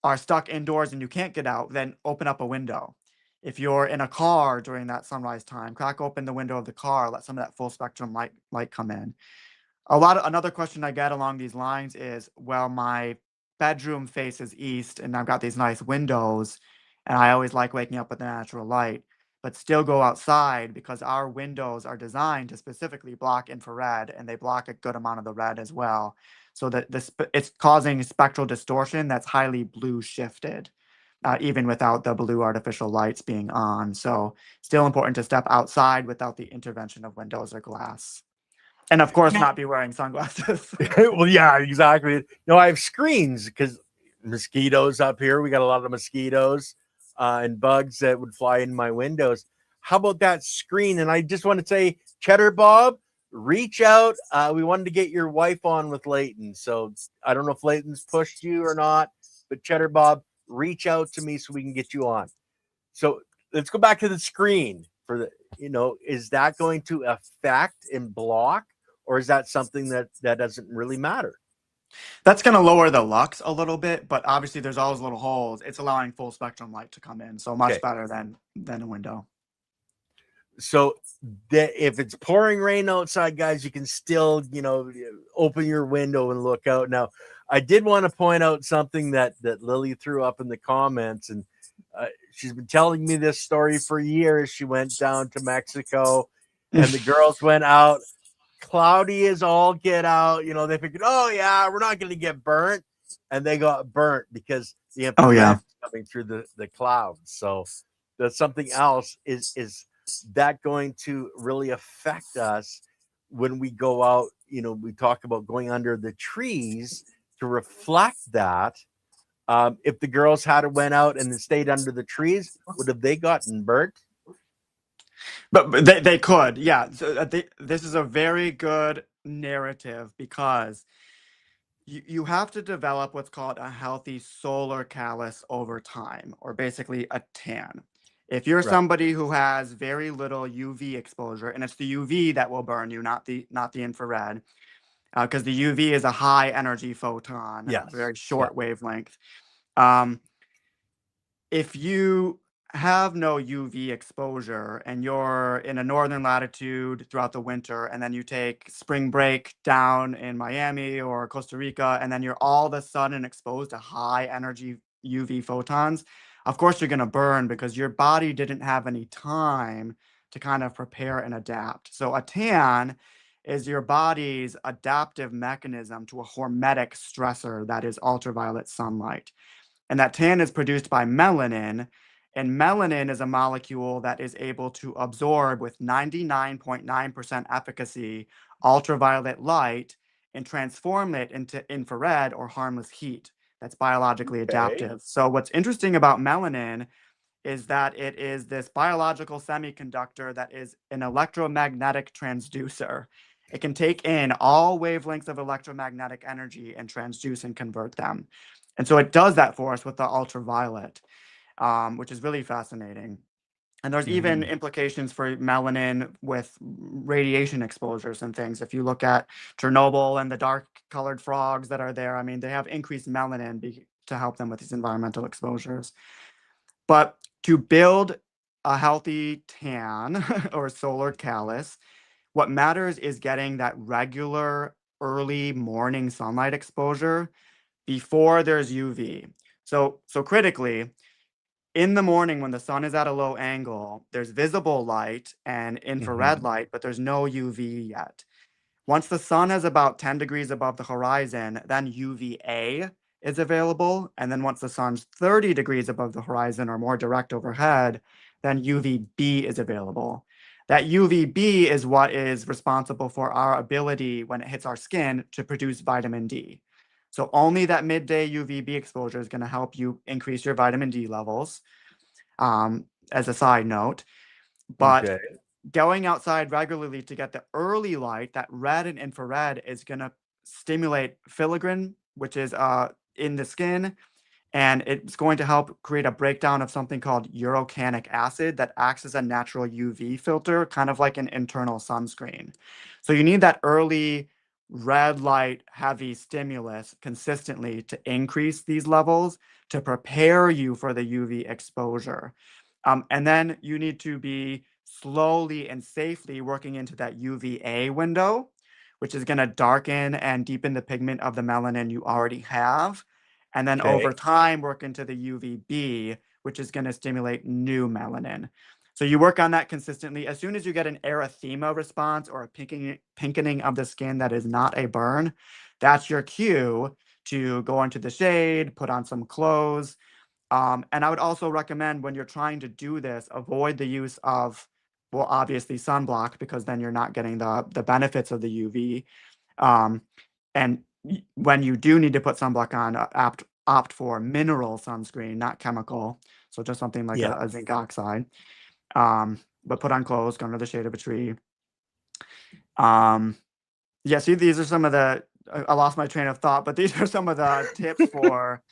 are stuck indoors and you can't get out, then open up a window. If you're in a car during that sunrise time, crack open the window of the car, let some of that full spectrum light come in. Another question I get along these lines is, well, my bedroom faces east and I've got these nice windows And I always like waking up with the natural light, but still go outside because our windows are designed to specifically block infrared, and they block a good amount of the red as well. So that it's causing spectral distortion that's highly blue shifted, even without the blue artificial lights being on. So still important to step outside without the intervention of windows or glass. And of course, not be wearing sunglasses. Well, yeah, exactly. No, I have screens because mosquitoes up here. We got a lot of mosquitoes and bugs that would fly in my windows. How about that screen? And I just want to say, Cheddar Bob, reach out. We wanted to get your wife on with Leighton. So I don't know if Leighton's pushed you or not, but Cheddar Bob, reach out to me so we can get you on. So let's go back to the screen for the, is that going to affect and block, or is that something that doesn't really matter? That's going to lower the lux a little bit, but obviously there's always little holes. It's allowing full spectrum light to come in, so much better than a window. So that if it's pouring rain outside, guys, you can still, open your window and look out. Now, I did want to point out something that Lily threw up in the comments, and she's been telling me this story for years. She went down to Mexico, and the girls went out. Cloudy as all get out. They figured, oh yeah, we're not going to get burnt, and they got burnt because the infrared coming through the clouds. So that's something else. Is that going to really affect us when we go out? We talk about going under the trees to reflect that. If the girls had went out and stayed under the trees, would have they gotten burnt? But they could, yeah. So this is a very good narrative because you have to develop what's called a healthy solar callus over time, or basically a tan. If you're somebody who has very little UV exposure, and it's the UV that will burn you, not the infrared, because the UV is a high energy photon, very short wavelength. If you have no UV exposure and you're in a northern latitude throughout the winter, and then you take spring break down in Miami or Costa Rica, and then you're all of a sudden exposed to high energy UV photons, of course you're going to burn because your body didn't have any time to kind of prepare and adapt. So a tan is your body's adaptive mechanism to a hormetic stressor that is ultraviolet sunlight. And that tan is produced by melanin. And melanin is a molecule that is able to absorb with 99.9% efficacy ultraviolet light and transform it into infrared or harmless heat. That's biologically adaptive. So what's interesting about melanin is that it is this biological semiconductor that is an electromagnetic transducer. It can take in all wavelengths of electromagnetic energy and transduce and convert them. And so it does that for us with the ultraviolet, which is really fascinating. And there's even implications for melanin with radiation exposures and things. If you look at Chernobyl and the dark-colored frogs that are there, I mean, they have increased melanin to help them with these environmental exposures. But to build a healthy tan or solar callus, what matters is getting that regular early morning sunlight exposure before there's UV. So critically, in the morning when the sun is at a low angle, there's visible light and infrared light, but there's no UV yet. Once the sun is about 10 degrees above the horizon, then UVA is available. And then once the sun's 30 degrees above the horizon or more direct overhead, then UVB is available. That UVB is what is responsible for our ability, when it hits our skin, to produce vitamin D. So only that midday UVB exposure is going to help you increase your vitamin D levels, as a side note. But going outside regularly to get the early light, that red and infrared, is going to stimulate filaggrin, which is in the skin, and it's going to help create a breakdown of something called urocanic acid that acts as a natural UV filter, kind of like an internal sunscreen. So you need that early red light heavy stimulus consistently to increase these levels to prepare you for the UV exposure. And then you need to be slowly and safely working into that UVA window, which is going to darken and deepen the pigment of the melanin you already have. And then over time, work into the UVB, which is going to stimulate new melanin. So you work on that consistently. As soon as you get an erythema response or a pinkening of the skin that is not a burn, that's your cue to go into the shade, put on some clothes. And I would also recommend, when you're trying to do this, avoid the use of, well, obviously sunblock, because then you're not getting the benefits of the UV. And when you do need to put sunblock on, opt for mineral sunscreen, not chemical. So just something like Yeah. a zinc oxide. But put on clothes, go under the shade of a tree. Yeah, see, these are some of the, I lost my train of thought, but these are some of the tips for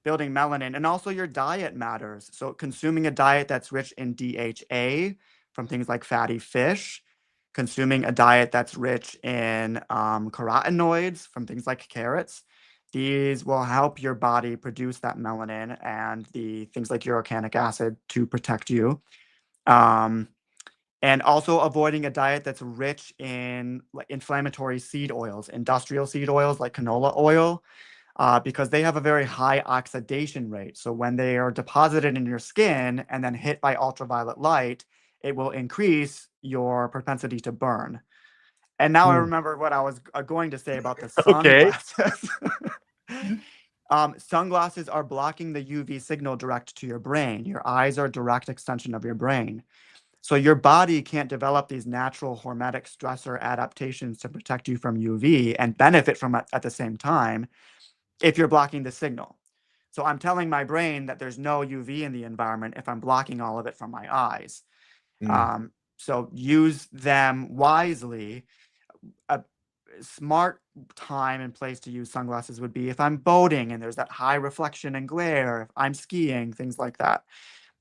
building melanin. And also your diet matters. So consuming a diet that's rich in DHA from things like fatty fish, consuming a diet that's rich in carotenoids from things like carrots. These will help your body produce that melanin and the things like urocanic acid to protect you. And also avoiding a diet that's rich in like inflammatory seed oils, industrial seed oils like canola oil, because they have a very high oxidation rate. So when they are deposited in your skin and then hit by ultraviolet light, it will increase your propensity to burn. And now I remember what I was going to say about the Okay. sunglasses. Sunglasses are blocking the UV signal direct to your brain. Your eyes are a direct extension of your brain. So your body can't develop these natural hormetic stressor adaptations to protect you from UV and benefit from it at the same time if you're blocking the signal. So I'm telling my brain that there's no UV in the environment if I'm blocking all of it from my eyes. So use them wisely. A smart time and place to use sunglasses would be if I'm boating and there's that high reflection and glare, if I'm skiing, things like that.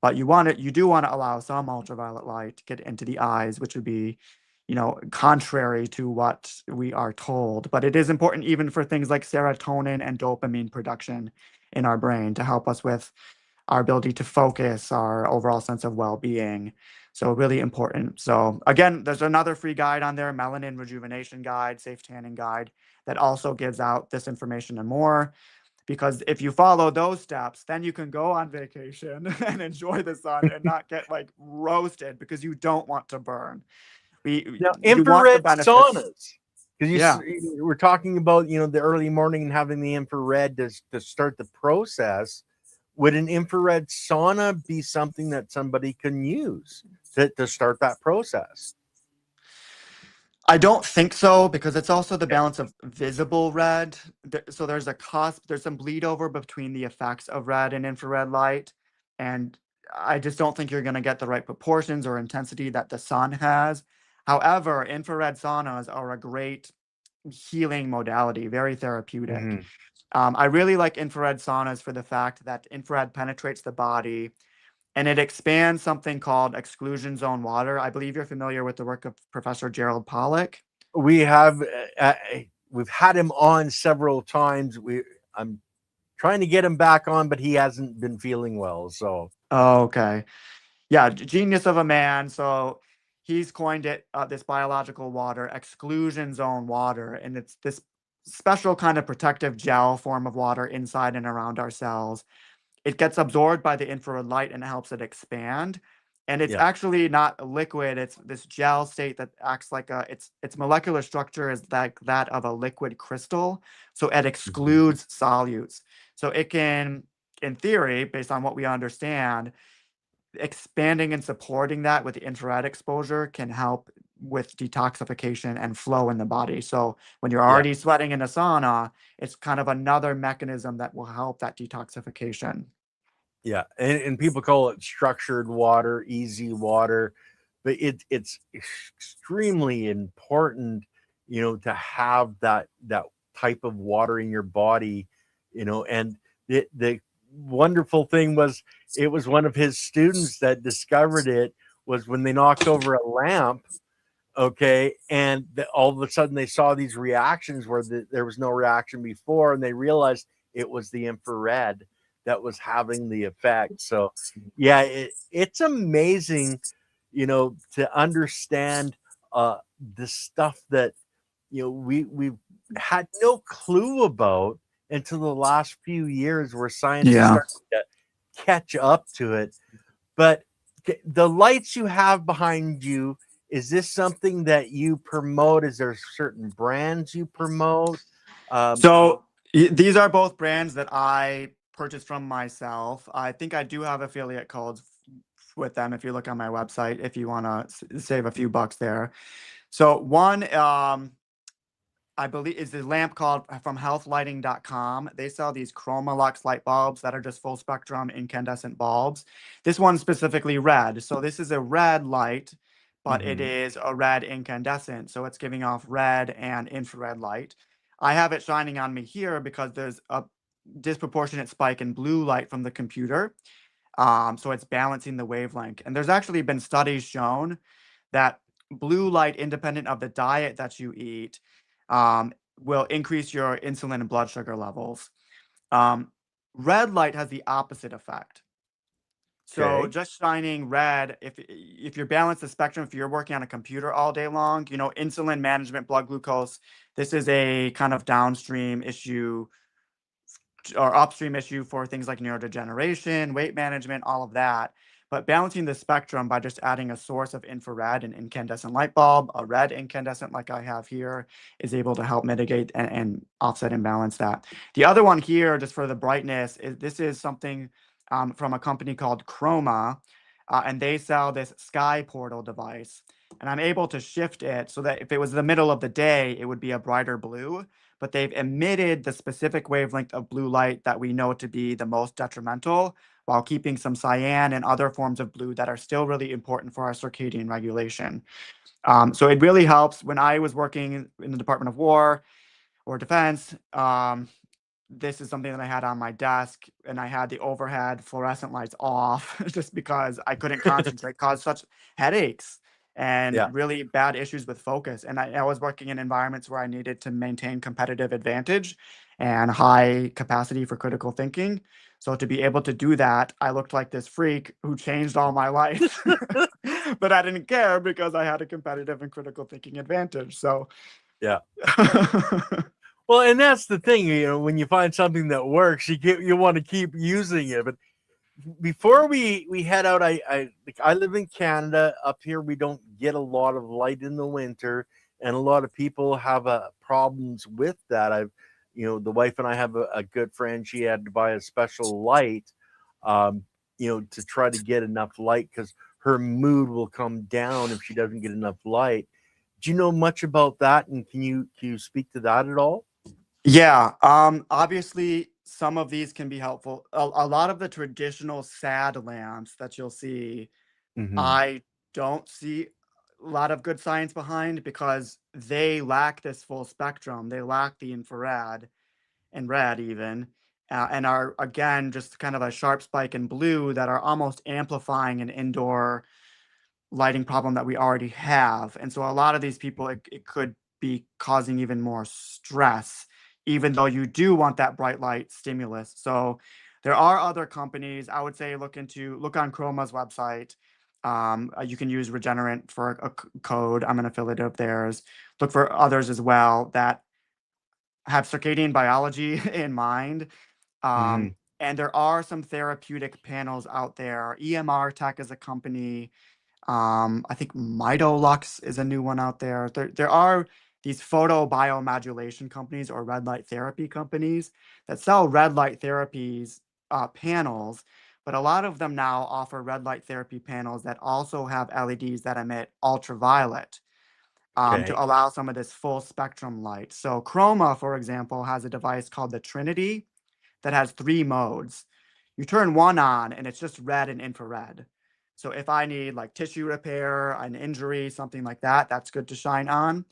But you do want to allow some ultraviolet light to get into the eyes, which would be, contrary to what we are told. But it is important even for things like serotonin and dopamine production in our brain to help us with our ability to focus, our overall sense of well-being. So really important. So again, there's another free guide on there, Melanin Rejuvenation Guide, Safe Tanning Guide, that also gives out this information and more. Because if you follow those steps, then you can go on vacation and enjoy the sun and not get like roasted because you don't want to burn. Now, You want the infrared benefits. saunas, because Yeah. we're talking about the early morning and having the infrared to start the process. Would an infrared sauna be something that somebody can use to start that process? I don't think so, because it's also the balance of visible red. So there's a cost, there's some bleed over between the effects of red and infrared light. And I just don't think you're going to get the right proportions or intensity that the sun has. However, infrared saunas are a great healing modality, very therapeutic. I really like infrared saunas for the fact that infrared penetrates the body and it expands something called exclusion zone water. I believe you're familiar with the work of Professor Gerald Pollack. We have we've had him on several times. I'm trying to get him back on, but he hasn't been feeling well. So Okay. Yeah, genius of a man. So he's coined it this biological water, exclusion zone water, and it's this special kind of protective gel form of water inside and around our cells. It gets absorbed by the infrared light and it helps it expand. And it's yeah. actually not a liquid, it's this gel state that acts like its molecular structure is like that of a liquid crystal. So it excludes solutes. So it can, in theory, based on what we understand, expanding and supporting that with the infrared exposure can help with detoxification and flow in the body. So when you're already sweating in a sauna, it's kind of another mechanism that will help that detoxification. Yeah, and people call it structured water, easy water, but it's extremely important, to have that type of water in your body, and the wonderful thing was it was one of his students that discovered it was when they knocked over a lamp, okay, and all of a sudden they saw these reactions where there was no reaction before, and they realized it was the infrared that was having the effect. So yeah, it's amazing, to understand the stuff that we've had no clue about until the last few years, where science is Yeah. starting to catch up to it. But the lights you have behind you, is this something that you promote? Is there certain brands you promote? Um, So these are both brands that I purchased from myself. I think I do have affiliate codes with them if you look on my website, if you want to save a few bucks there. So one, I believe is the lamp called from healthlighting.com. They sell these Chroma light bulbs that are just full spectrum incandescent bulbs. This one's specifically red. So this is a red light, but it mhm. is a red incandescent. So it's giving off red and infrared light. I have it shining on me here because there's a disproportionate spike in blue light from the computer. So it's balancing the wavelength. And there's actually been studies shown that blue light, independent of the diet that you eat, will increase your insulin and blood sugar levels. Um, red light has the opposite effect. So Okay. just shining red, if you're balanced the spectrum, if you're working on a computer all day long, you know, insulin management, blood glucose, this is a kind of downstream issue or upstream issue for things like neurodegeneration, weight management, all of that. But balancing the spectrum by just adding a source of infrared, an incandescent light bulb, a red incandescent like I have here, is able to help mitigate and offset and balance that. The other one here, just for the brightness, this is something from a company called Chroma, and they sell this sky portal device. And I'm able to shift it so that if it was the middle of the day, it would be a brighter blue, but they've emitted the specific wavelength of blue light that we know to be the most detrimental, while keeping some cyan and other forms of blue that are still really important for our circadian regulation. So it really helps. When I was working in the Department of War or Defense, this is something that I had on my desk, and I had the overhead fluorescent lights off just because I couldn't concentrate, caused such headaches and Yeah. really bad issues with focus. And I was working in environments where I needed to maintain competitive advantage and high capacity for critical thinking. So to be able to do that, I looked like this freak who changed all my life. But I didn't care because I had a competitive and critical thinking advantage. So Yeah. Well, and that's the thing, when you find something that works, you want to keep using it. But before we head out, I live in Canada. Up here, we don't get a lot of light in the winter, and a lot of people have problems with that. The wife and I have a good friend. She had to buy a special light, um, to try to get enough light because her mood will come down if she doesn't get enough light. Do you know much about that? And can you speak to that at all? Yeah, obviously some of these can be helpful. A lot of the traditional sad lamps that you'll see, Hmm. I don't see a lot of good science behind because they lack this full spectrum. They lack the infrared and red even, and are again just kind of a sharp spike in blue that are almost amplifying an indoor lighting problem that we already have. And so a lot of these people, it could be causing even more stress, even though you do want that bright light stimulus. So there are other companies. I would say look on Chroma's website. You can use Regenerint for a code. I'm an affiliate of theirs. Look for others as well that have circadian biology in mind. Hmm. And there are some therapeutic panels out there. EMR Tech is a company. I think Mitolux is a new one out there. There are these photo biomodulation companies or red light therapy companies that sell red light therapies panels, but a lot of them now offer red light therapy panels that also have LEDs that emit ultraviolet to Okay. allow some of this full spectrum light. So Chroma, for example, has a device called the Trinity that has 3 modes. You turn one on and it's just red and infrared. So if I need like tissue repair, an injury, something like that, that's good to shine on.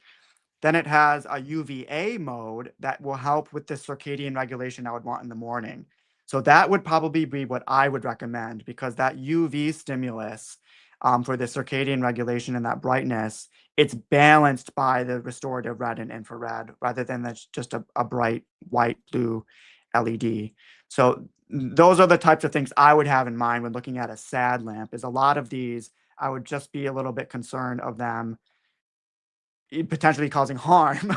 Then it has a UVA mode that will help with the circadian regulation I would want in the morning. So that would probably be what I would recommend because that UV stimulus for the circadian regulation and that brightness, it's balanced by the restorative red and infrared rather than that's just a bright white blue LED. So those are the types of things I would have in mind when looking at a sad lamp. Is a lot of these I would just be a little bit concerned of them potentially causing harm,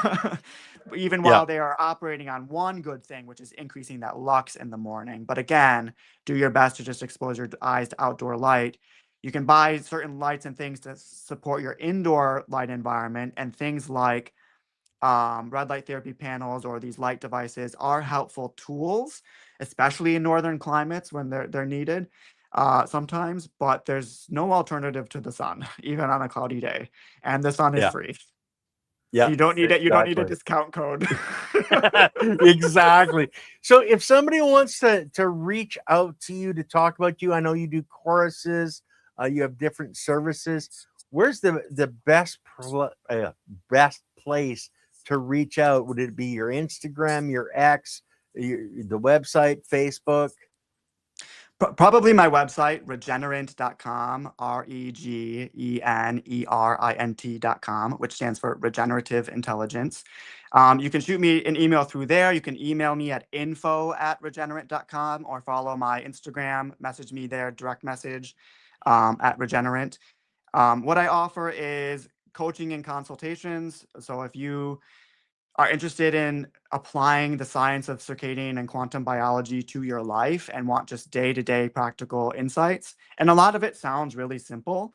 even Yeah. while they are operating on one good thing, which is increasing that lux in the morning. But again, do your best to just expose your eyes to outdoor light. You can buy certain lights and things to support your indoor light environment, and things like red light therapy panels or these light devices are helpful tools, especially in northern climates when they're needed sometimes. But there's no alternative to the sun, even on a cloudy day, and the sun is Yeah. free. Yeah. You don't need it. You don't need a Exactly. discount code. Exactly. So if somebody wants to reach out to you to talk about you, I know you do choruses, you have different services. Where's the best place to reach out? Would it be your Instagram, your X, the website, Facebook? Probably my website, regenerint.com, regenerint.com, which stands for Regenerative Intelligence. You can shoot me an email through there. You can email me at info@regenerint.com, or follow my Instagram, message me there, direct message at Regenerint. What I offer is coaching and consultations. So if you are interested in applying the science of circadian and quantum biology to your life and want just day-to-day practical insights, and a lot of it sounds really simple,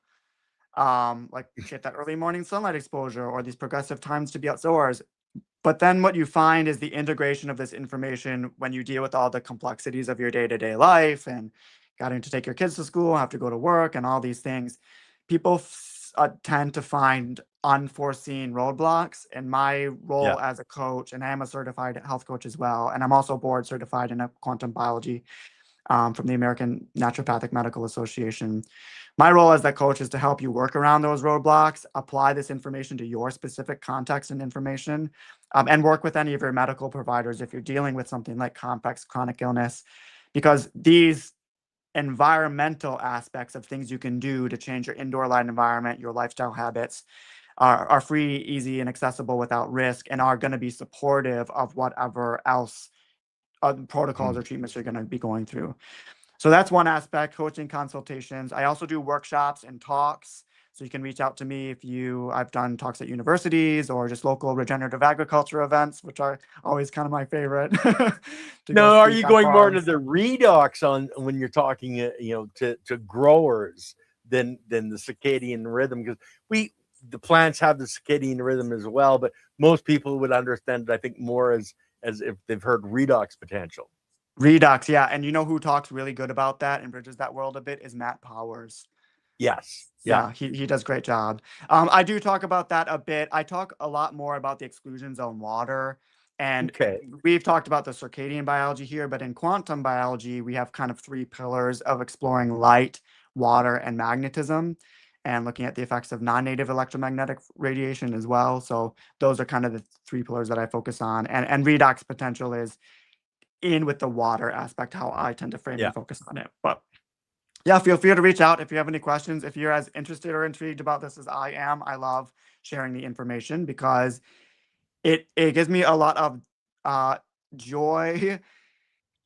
like get that early morning sunlight exposure or these progressive times to be outdoors. But then what you find is the integration of this information when you deal with all the complexities of your day-to-day life and having to take your kids to school, have to go to work, and all these things. People tend to find unforeseen roadblocks. And my Yeah. role as a coach, and I am a certified health coach as well, and I'm also board certified in a quantum biology from the American Naturopathic Medical Association. My role as that coach is to help you work around those roadblocks, apply this information to your specific context and information, and work with any of your medical providers if you're dealing with something like complex chronic illness, because these environmental aspects of things you can do to change your indoor light environment, your lifestyle habits, are free, easy, and accessible without risk, and are going to be supportive of whatever else protocols or treatments you're going to be going through. So that's one aspect, coaching consultations. I also do workshops and talks. So you can reach out to me if I've done talks at universities or just local regenerative agriculture events, which are always kind of my favorite to go Now, are speak you on going more into farms. the redox on when you're talking, to growers than the circadian rhythm? Because the plants have the circadian rhythm as well, but most people would understand it, I think, more as if they've heard redox potential. Redux, yeah. And you know who talks really good about that and bridges that world a bit is Matt Powers. Yes. Yeah. Yeah, he does a great job. I do talk about that a bit. I talk a lot more about the exclusion zone water. And Okay. we've talked about the circadian biology here, but in quantum biology, we have kind of three pillars of exploring light, water, and magnetism, and looking at the effects of non-native electromagnetic radiation as well. So those are kind of the three pillars that I focus on. And redox potential is in with the water aspect, how I tend to frame Yeah. and focus on it. But yeah, feel free to reach out if you have any questions. If you're as interested or intrigued about this as I am, I love sharing the information because it gives me a lot of uh, joy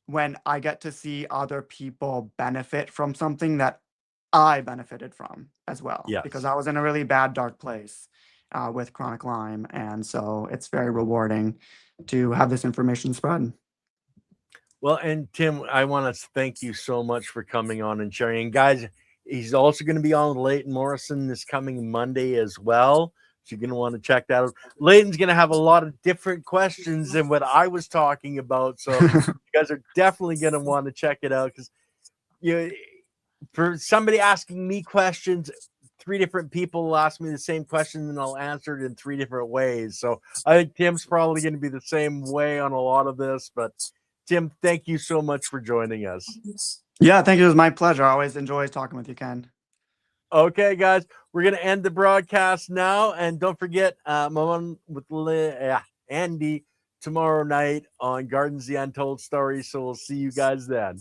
when I get to see other people benefit from something that I benefited from as well. Because Yes. I was in a really bad, dark place with chronic Lyme, and so it's very rewarding to have this information spread. Well, and Tim, I want to thank you so much for coming on and sharing. And guys, he's also going to be on Leighton Morrison this coming Monday as well. So you're going to want to check that out. Leighton's going to have a lot of different questions than what I was talking about. So you guys are definitely going to want to check it out because for somebody asking me questions, three different people will ask me the same question and I'll answer it in three different ways. So I think Tim's probably going to be the same way on a lot of this, but Tim, thank you so much for joining us. Yeah, thank you. It was my pleasure. I always enjoy talking with you, Ken. Okay, guys, we're going to end the broadcast now. And don't forget, my one with Andy tomorrow night on Gardens the Untold Story. So we'll see you guys then.